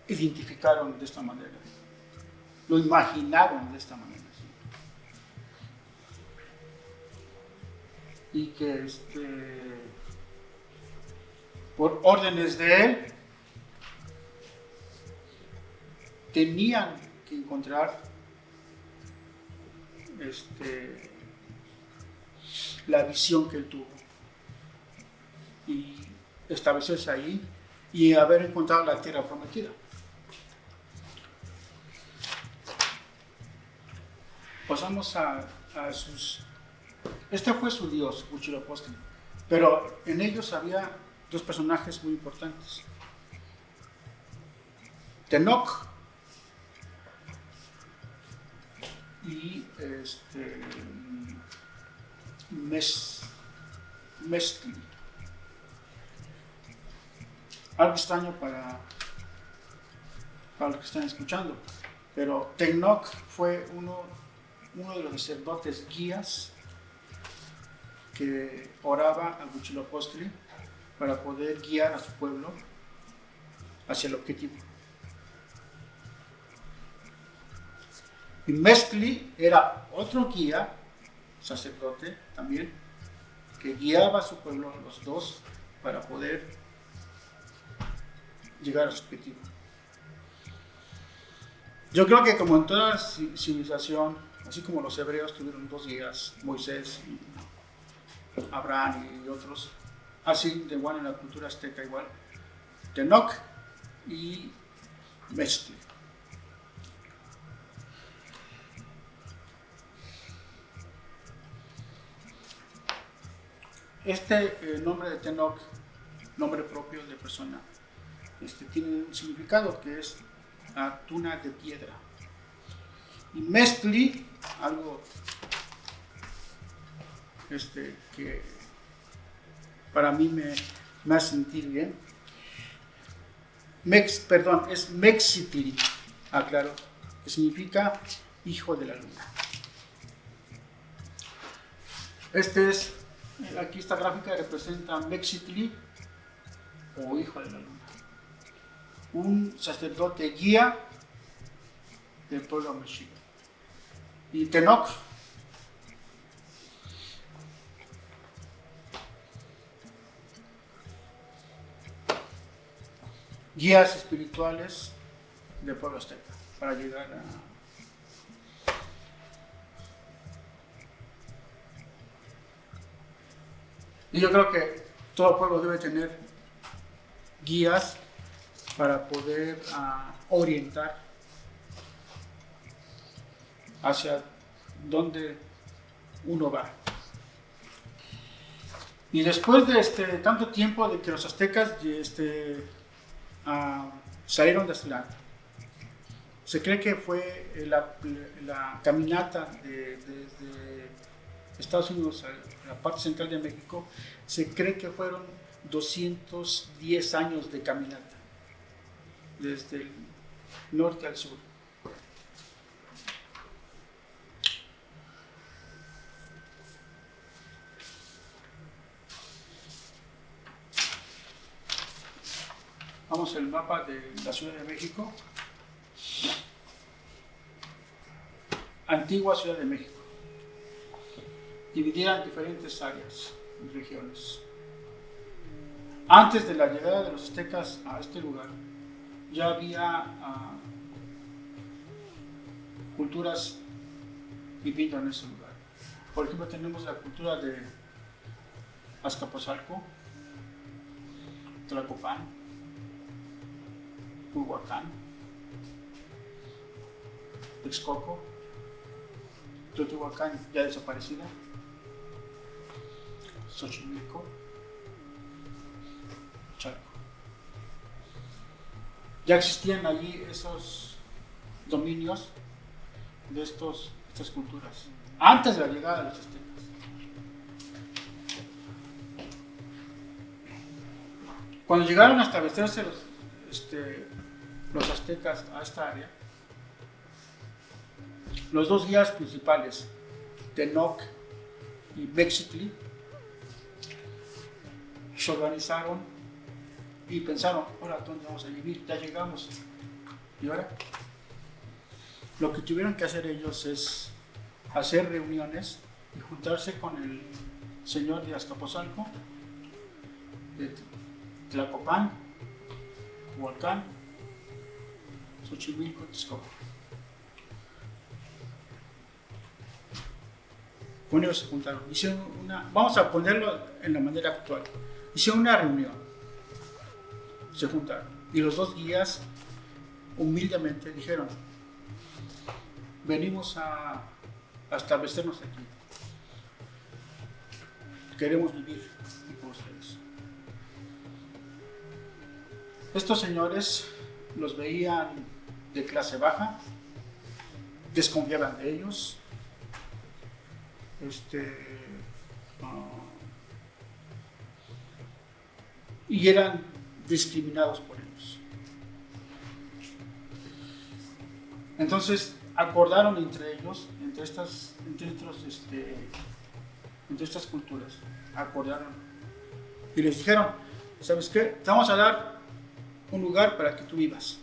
identificaron de esta manera, lo imaginaron de esta manera, ¿sí? Y que por órdenes de él tenían que encontrar la visión que él tuvo y establecerse ahí y haber encontrado la tierra prometida. Pasamos a sus... Este fue su dios, Huitzilopochtli, pero en ellos había dos personajes muy importantes: Tenoch y Mestli. Algo extraño para los que están escuchando, pero Tenoch fue uno de los sacerdotes guías que oraba a Huitzilopochtli para poder guiar a su pueblo hacia el objetivo. Y Mestli era otro guía, sacerdote también, que guiaba a su pueblo, los dos, para poder llegar a su objetivo. Yo creo que como en toda civilización así como los hebreos tuvieron 2 guías, Moisés, y Abraham y otros, así de igual en la cultura azteca igual, Tenoch y Mestli. Este nombre de Tenoch, nombre propio de persona, tiene un significado que es tuna de piedra. Y Mestli, algo que para mí me hace sentir bien. Es Mexitli, aclaro, que significa hijo de la luna. Aquí esta gráfica representa Mexitli o hijo de la luna. Un sacerdote guía del pueblo mexica. Y Tenoch, guías espirituales del pueblo azteca para llegar a... Y yo creo que todo pueblo debe tener guías para poder orientar hacia dónde uno va. Y después de tanto tiempo de que los aztecas salieron de Atlanta, se cree que fue la caminata desde Estados Unidos a la parte central de México, se cree que fueron 210 años de caminata, desde el norte al sur. Vamos al mapa de la Ciudad de México. Antigua Ciudad de México, dividida en diferentes áreas, en regiones. Antes de la llegada de los aztecas a este lugar, ya había culturas viviendo en ese lugar. Por ejemplo, tenemos la cultura de Azcapotzalco, Tlacopan, Culhuacán, Texcoco, Teotihuacán ya desaparecida, Xochimilco, Chalco. Ya existían allí esos dominios de estas culturas, antes de la llegada de los aztecas. Cuando llegaron a establecerse los aztecas a esta área, los dos guías principales, Tenoch y Mexitli, se organizaron y pensaron, ahora ¿dónde vamos a vivir? Ya llegamos. ¿Y ahora? Lo que tuvieron que hacer ellos es hacer reuniones y juntarse con el señor de Azcapotzalco, de Tlacopan, Hualcán, Xochimilco, Texcoco. Con ellos se juntaron. Vamos a ponerlo en la manera actual. Hicieron una reunión. Se juntaron. Y los dos guías humildemente dijeron, venimos a establecernos aquí. Queremos vivir con ustedes. Estos señores los veían de clase baja, desconfiaban de ellos, y eran discriminados por ellos. Entonces acordaron entre ellos, entre estas culturas, acordaron y les dijeron, ¿sabes qué? Te vamos a dar un lugar para que tú vivas,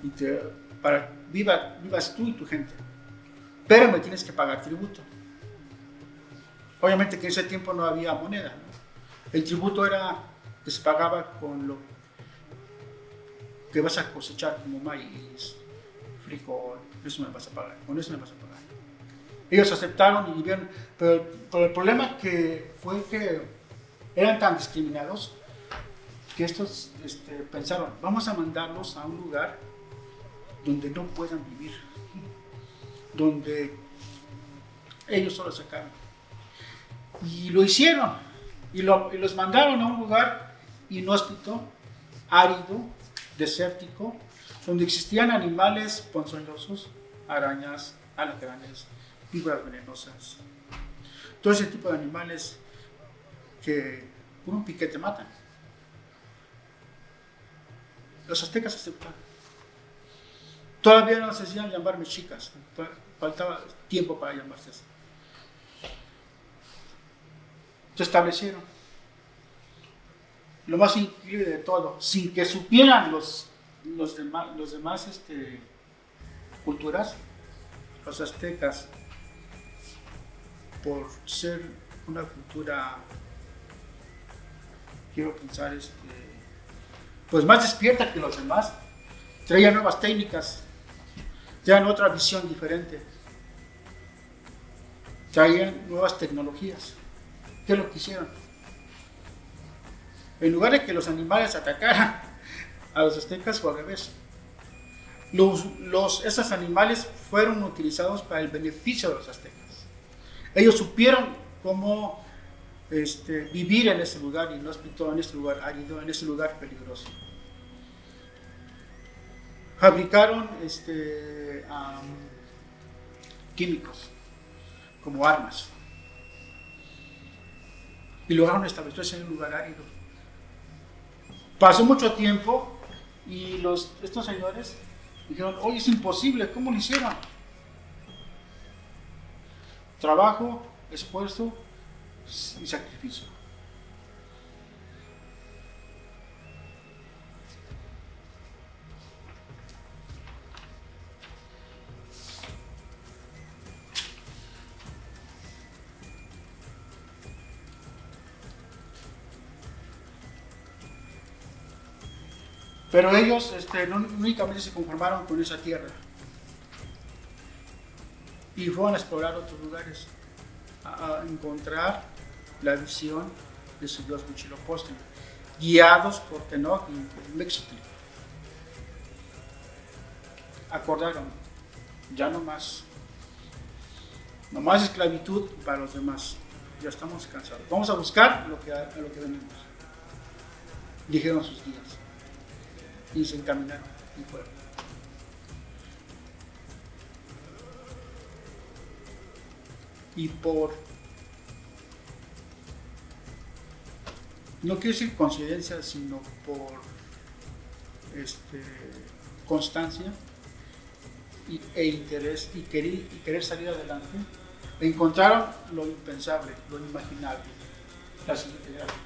y para vivas tú y tu gente, pero me tienes que pagar tributo. Obviamente que en ese tiempo no había moneda, ¿no? El tributo que se pagaba con lo que vas a cosechar, como maíz, frijol, eso me vas a pagar, con eso me vas a pagar. Ellos aceptaron y vivieron, pero el problema que fue que eran tan discriminados que estos pensaron, vamos a mandarlos a un lugar donde no puedan vivir, donde ellos solo se acaban. Y lo hicieron, y los mandaron a un lugar inhóspito, árido, desértico, donde existían animales ponzoñosos, arañas, alacranes, víboras venenosas, todo ese tipo de animales que con un piquete matan. Los aztecas aceptaron. Todavía no se hacían llamar mexicas, faltaba tiempo para llamarse así. Se establecieron. Lo más increíble de todo, sin que supieran los demás culturas, los aztecas, por ser una cultura, quiero pensar, pues más despierta que los demás, traían nuevas técnicas, traían otra visión diferente, traían nuevas tecnologías. ¿Qué es lo que hicieron? En lugar de que los animales atacaran a los aztecas, fue al revés. Esos animales fueron utilizados para el beneficio de los aztecas. Ellos supieron cómo vivir en ese lugar inhóspito, en ese lugar árido, en ese lugar peligroso. Fabricaron químicos como armas y lograron establecerse en un lugar árido. Pasó mucho tiempo y estos señores dijeron, oye, es imposible, ¿cómo lo hicieron? Trabajo, esfuerzo y sacrificio. Pero ellos no únicamente se conformaron con esa tierra y fueron a explorar otros lugares, a encontrar la visión de su dios Huitzilopochtli, guiados por Tenoch y Mexitli. Acordaron, ya no más esclavitud para los demás, ya estamos cansados, vamos a buscar a lo que venimos, dijeron sus guías. Y se encaminaron y fueron. Y no quiero decir coincidencia, sino por constancia e interés y querer salir adelante, encontraron lo impensable, lo inimaginable, la siguiente gráfica.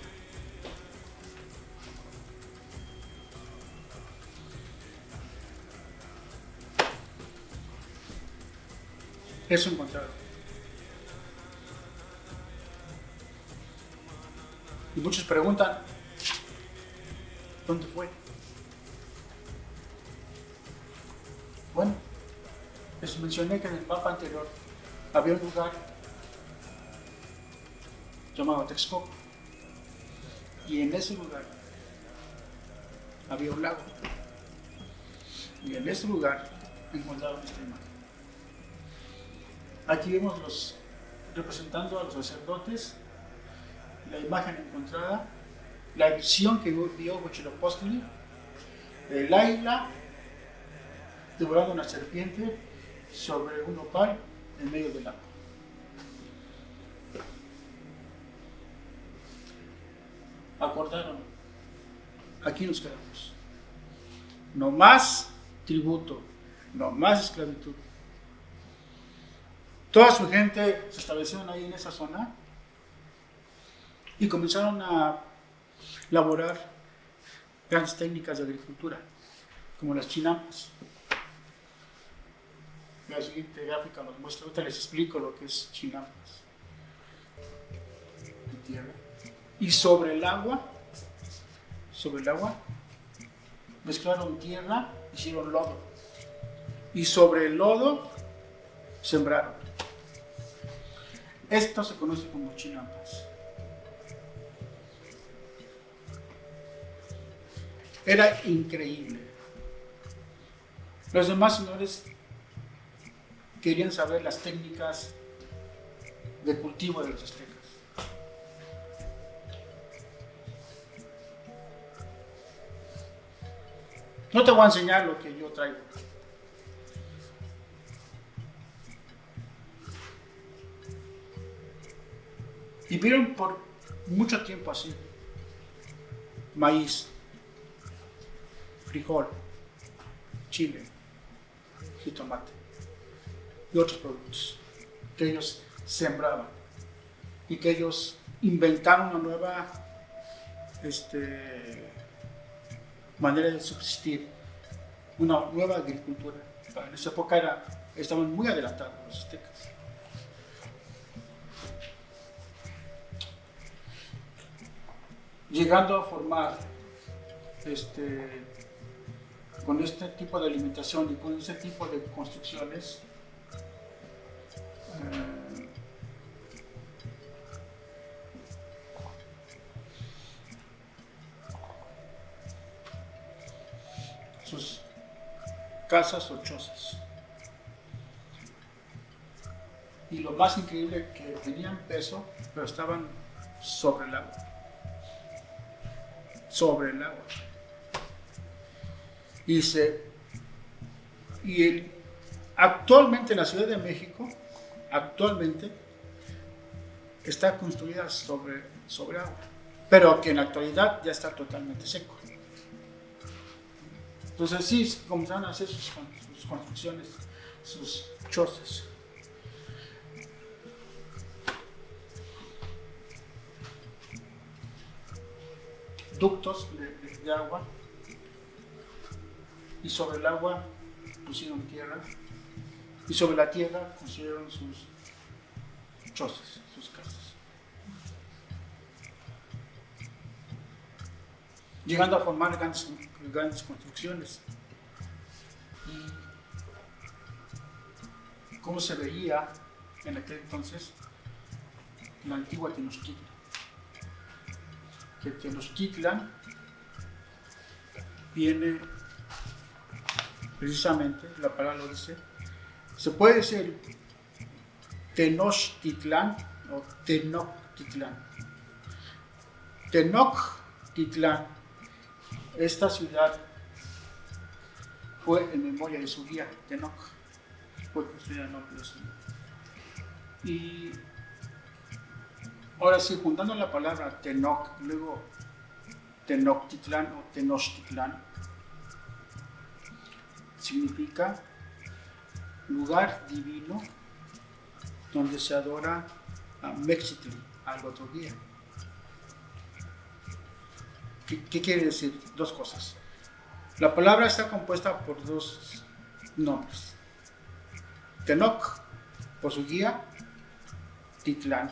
Eso encontraron. Y muchos preguntan, ¿dónde fue? Bueno, les mencioné que en el mapa anterior había un lugar llamado Texcoco, y en ese lugar había un lago, y en ese lugar encontraron esta imagen. Aquí vemos representando a los sacerdotes, la imagen encontrada, la visión que vio Huitzilopochtli, el águila devorando una serpiente sobre un nopal en medio del agua. Acordaron, aquí nos quedamos. No más tributo, no más esclavitud. Toda su gente se establecieron ahí en esa zona y comenzaron a elaborar grandes técnicas de agricultura, como las chinampas. La siguiente gráfica nos muestra, ahorita les explico lo que es chinampas de tierra. Y sobre el agua, mezclaron tierra, hicieron lodo. y sobre el lodo sembraron. Esto se conoce como chinampas. Era increíble. Los demás señores querían saber las técnicas de cultivo de los aztecas. No te voy a enseñar lo que yo traigo. Y vieron por mucho tiempo así. Maíz, frijol, chile, jitomate y otros productos que ellos sembraban y que ellos inventaron una nueva manera de subsistir, una nueva agricultura. En esa época estaban muy adelantados los aztecas. Llegando a formar con este tipo de alimentación y con este tipo de construcciones, sus casas o chozas. Y lo más increíble que tenían peso, pero estaban sobre el agua. Sobre el agua. Actualmente en la Ciudad de México, está construida sobre agua, pero que en la actualidad ya está totalmente seco. Entonces sí, comenzaron a hacer sus construcciones, sus chozas. Ductos de agua, y sobre el agua pusieron tierra, y sobre la tierra pusieron sus chozas, sus casas, llegando a formar grandes construcciones. Y cómo se veía en aquel entonces la antigua Tenochtitlan. Que Tenochtitlan viene precisamente, la palabra lo dice, se puede decir Tenochtitlán o Tenochtitlán. Tenochtitlán, esta ciudad fue en memoria de su guía, Tenoch, fue construida en nombre de su guía. Y ahora sí, juntando la palabra Tenoch, luego Tenochtitlán o Tenochtitlán, significa lugar divino donde se adora a Mexitli, al otro guía. ¿Qué quiere decir? Dos cosas. La palabra está compuesta por dos nombres. Tenoch, por su guía, Titlán,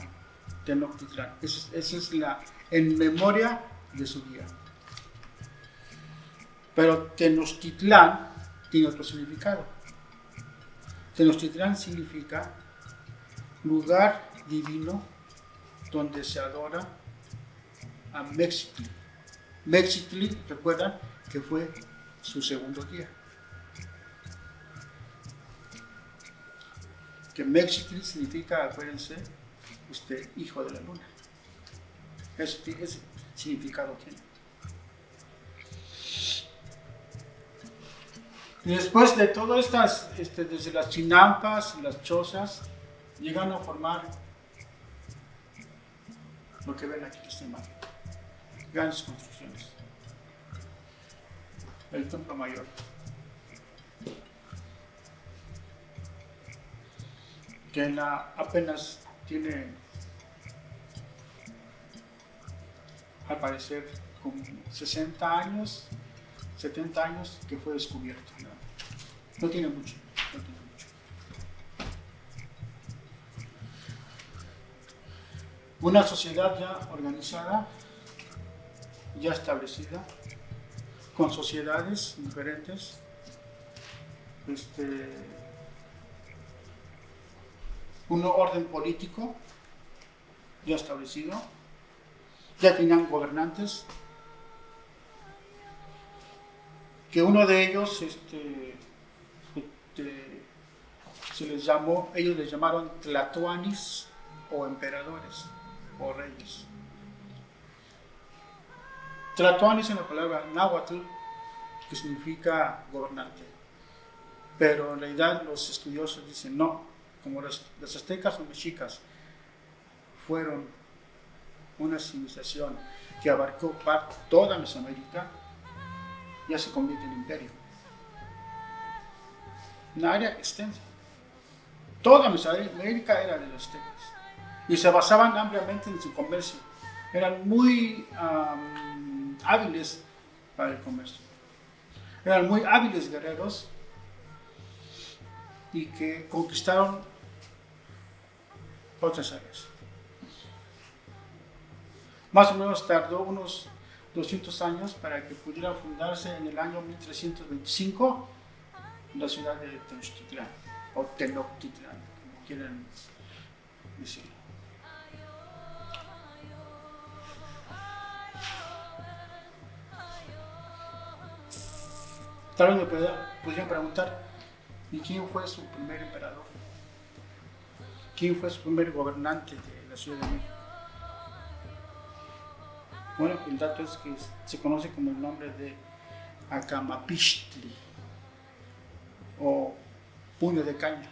Tenochtitlán. Esa es en memoria de su guía. Pero Tenochtitlán tiene otro significado. Tenochtitlán significa lugar divino donde se adora a Mexitli. Mexitli, recuerdan que fue su segundo guía. Que Mexitli significa, acuérdense, hijo de la luna. Ese significado tiene. Y después de todas estas, desde las chinampas, las chozas, llegan a formar lo que ven aquí en esta imagen. Grandes construcciones. El Templo Mayor. Que apenas tiene, al parecer, como 60 años, 70 años que fue descubierto. No tiene mucho. Una sociedad ya organizada, ya establecida, con sociedades diferentes, este, un orden político ya establecido, ya tenían gobernantes, que uno de ellos se les llamó, ellos les llamaron tlatoanis o emperadores o reyes. Tlatoanis es la palabra náhuatl que significa gobernante, pero en realidad los estudiosos dicen no, como los aztecas o mexicas fueron una civilización que abarcó toda Mesoamérica, ya se convierte en imperio. Una área extensa. Toda Mesoamérica era de los aztecas y se basaban ampliamente en su comercio. Eran muy hábiles para el comercio. Eran muy hábiles guerreros y que conquistaron otras áreas. Más o menos tardó unos 200 años para que pudiera fundarse en el año 1325 la ciudad de Tenochtitlán o Tenochtitlán, como quieran decir. Tal vez me podrían preguntar, ¿y quién fue su primer emperador? ¿Quién fue su primer gobernante de la Ciudad de México? Bueno, el dato es que se conoce como el nombre de Acamapixtli o puño de caña,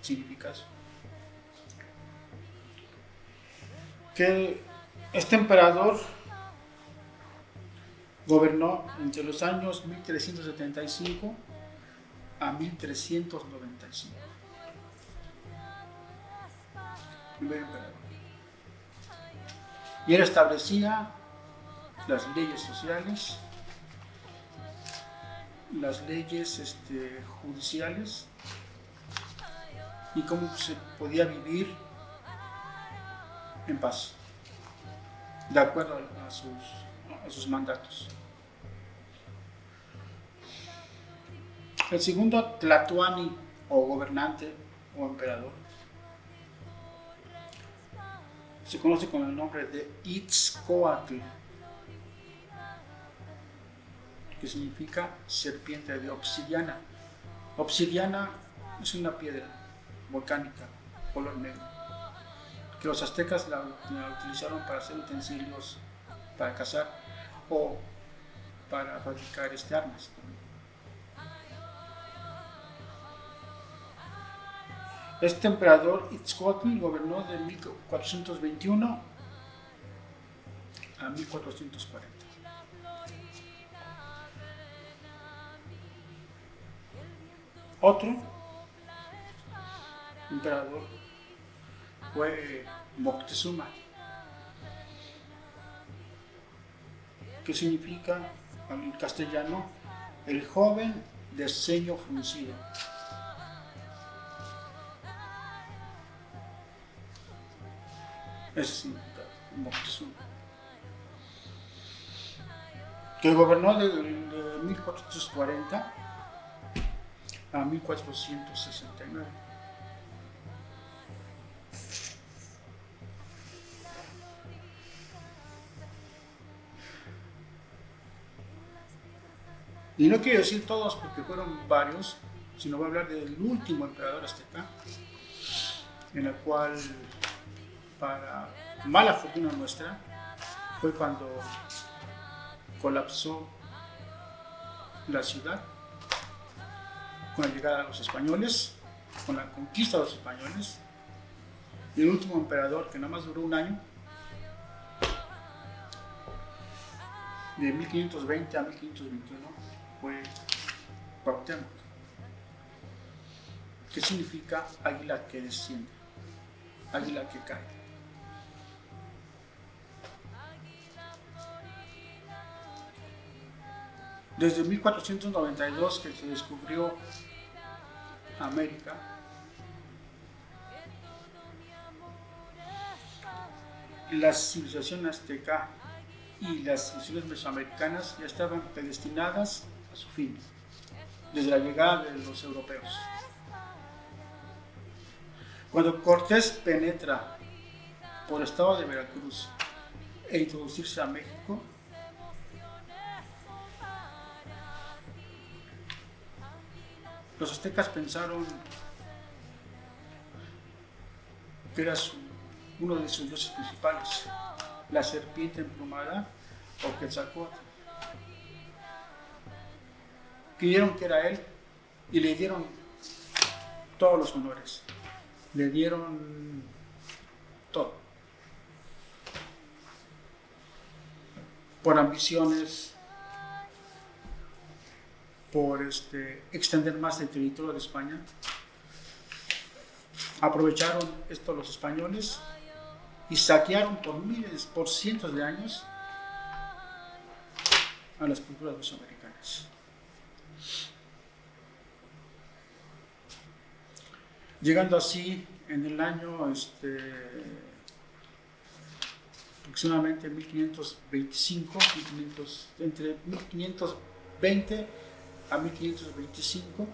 significa eso. Que este emperador gobernó entre los años 1375 a 1395. Primer emperador. Y él establecía las leyes sociales, las leyes judiciales y cómo se podía vivir en paz, de acuerdo a sus mandatos. El segundo tlatoani o gobernante o emperador se conoce con el nombre de Itzcoatl, que significa serpiente de obsidiana. Obsidiana es una piedra volcánica, color negro, que los aztecas la utilizaron para hacer utensilios para cazar o para fabricar armas. Este emperador Itzcoatl gobernó de 1421 a 1440. Otro emperador fue Moctezuma, que significa en castellano el joven de ceño fruncido. Ese significa Moctezuma, que gobernó de 1440 a 1469. Y no quiero decir todos porque fueron varios, sino voy a hablar del último emperador azteca, en el cual, para mala fortuna nuestra, fue cuando colapsó la ciudad con la llegada de los españoles, con la conquista de los españoles. Y el último emperador, que nada más duró un año, de 1520 a 1521, fue Cuauhtémoc, que significa águila que desciende, águila que cae. Desde 1492 que se descubrió América, la civilización azteca y las civilizaciones mesoamericanas ya estaban predestinadas a su fin. desde la llegada de los europeos. Cuando Cortés penetra por el estado de Veracruz e introducirse a México, los aztecas pensaron que era uno de sus dioses principales, la serpiente emplumada o Quetzalcóatl. Creyeron que era él y le dieron todos los honores, le dieron todo. Por ambiciones, por extender más el territorio de España, aprovecharon esto los españoles y saquearon por miles, por cientos de años a las culturas mesoamericanas. Llegando así en el año aproximadamente 1525, entre 1520 a 1525,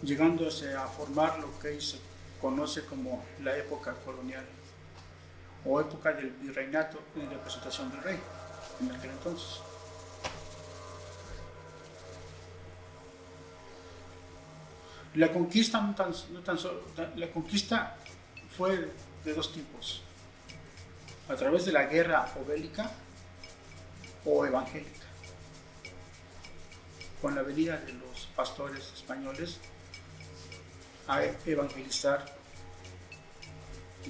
llegándose a formar lo que se conoce como la época colonial o época del virreinato y de representación del rey en aquel entonces. La conquista la conquista fue de dos tipos: a través de la guerra o bélica o evangélica, con la venida de los pastores españoles a evangelizar,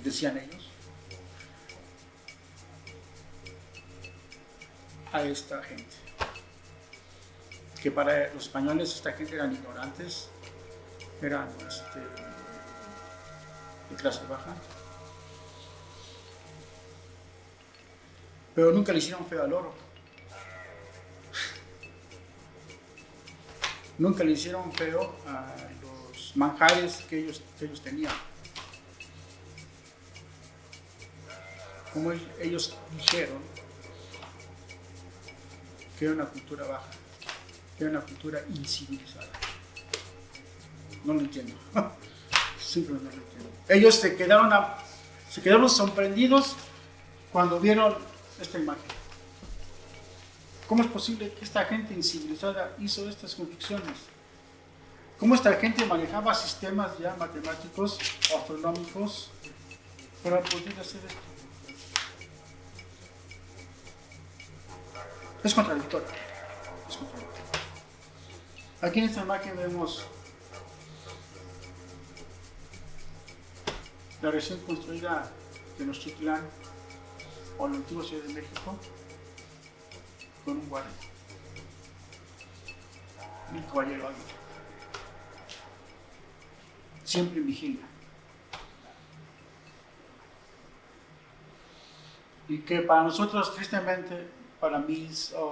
decían ellos, a esta gente, que para los españoles esta gente eran ignorantes, eran de clase baja, pero nunca le hicieron feo al oro, nunca le hicieron feo a los manjares que ellos tenían. Como ellos dijeron que era una cultura baja, que era una cultura incivilizada. No lo entiendo. Simplemente no lo entiendo. Ellos se quedaron sorprendidos cuando vieron esta imagen. ¿Cómo es posible que esta gente incivilizada hizo estas construcciones? ¿Cómo esta gente manejaba sistemas ya matemáticos, astronómicos, para poder hacer esto? Es contradictorio. Aquí en esta imagen vemos la recién construida Tenochtitlán o la antigua Ciudad de México con un guardia, un caballero águila, siempre en vigilia, y que para nosotros, tristemente, para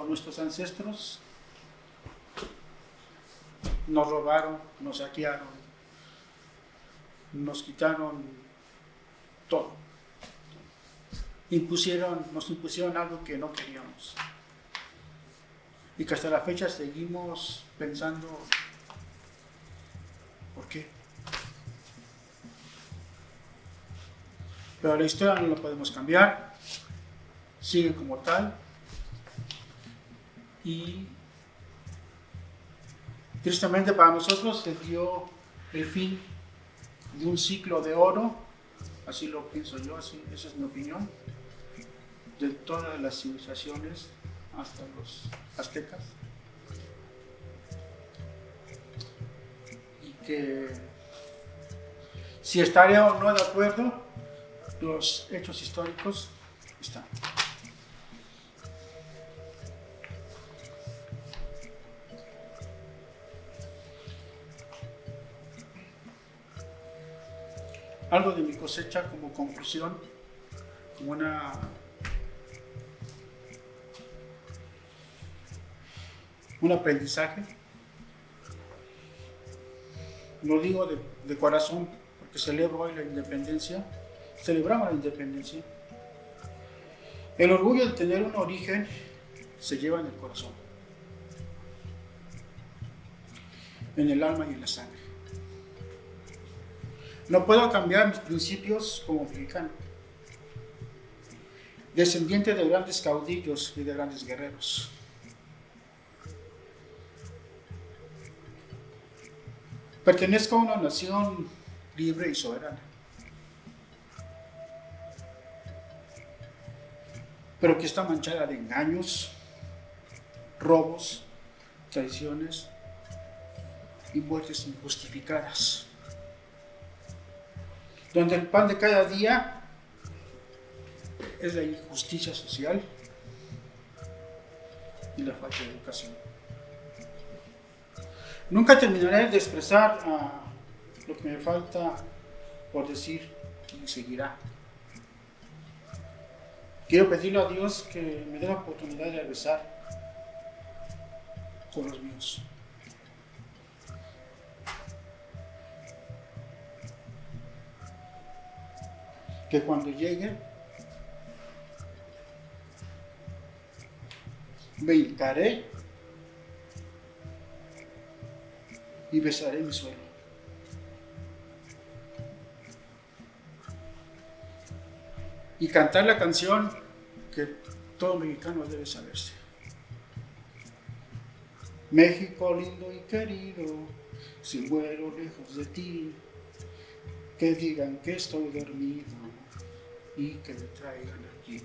nuestros ancestros, nos robaron, nos saquearon, nos quitaron todo. Nos impusieron algo que no queríamos. Y que hasta la fecha seguimos pensando, ¿por qué? Pero la historia no la podemos cambiar, sigue como tal. Y tristemente para nosotros se dio el fin de un ciclo de oro, así lo pienso yo, esa es mi opinión, de todas las civilizaciones hasta los aztecas, y que si estaré o no de acuerdo, los hechos históricos están. Algo de mi cosecha como conclusión, como un aprendizaje. Lo digo de corazón porque celebro hoy la independencia, celebramos la independencia. El orgullo de tener un origen se lleva en el corazón. en el alma y en la sangre. No puedo cambiar mis principios como mexicano, descendiente de grandes caudillos y de grandes guerreros. Pertenezco a una nación libre y soberana, pero que está manchada de engaños, robos, traiciones y muertes injustificadas, donde el pan de cada día es la injusticia social y la falta de educación. Nunca terminaré de expresar lo que me falta por decir y seguirá. Quiero pedirle a Dios que me dé la oportunidad de regresar con los míos. Que cuando llegue me hincaré y besaré mi suelo. Y cantar la canción que todo mexicano debe saberse. México lindo y querido, si muero lejos de ti, que digan que estoy dormido y que me traigan aquí.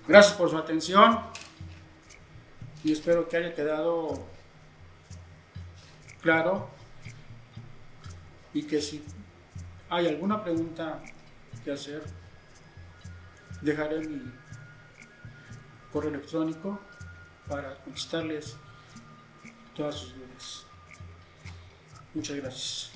Gracias por su atención y espero que haya quedado claro y que si hay alguna pregunta que hacer, dejaré mi correo electrónico para contestarles todas sus dudas. Muchas gracias.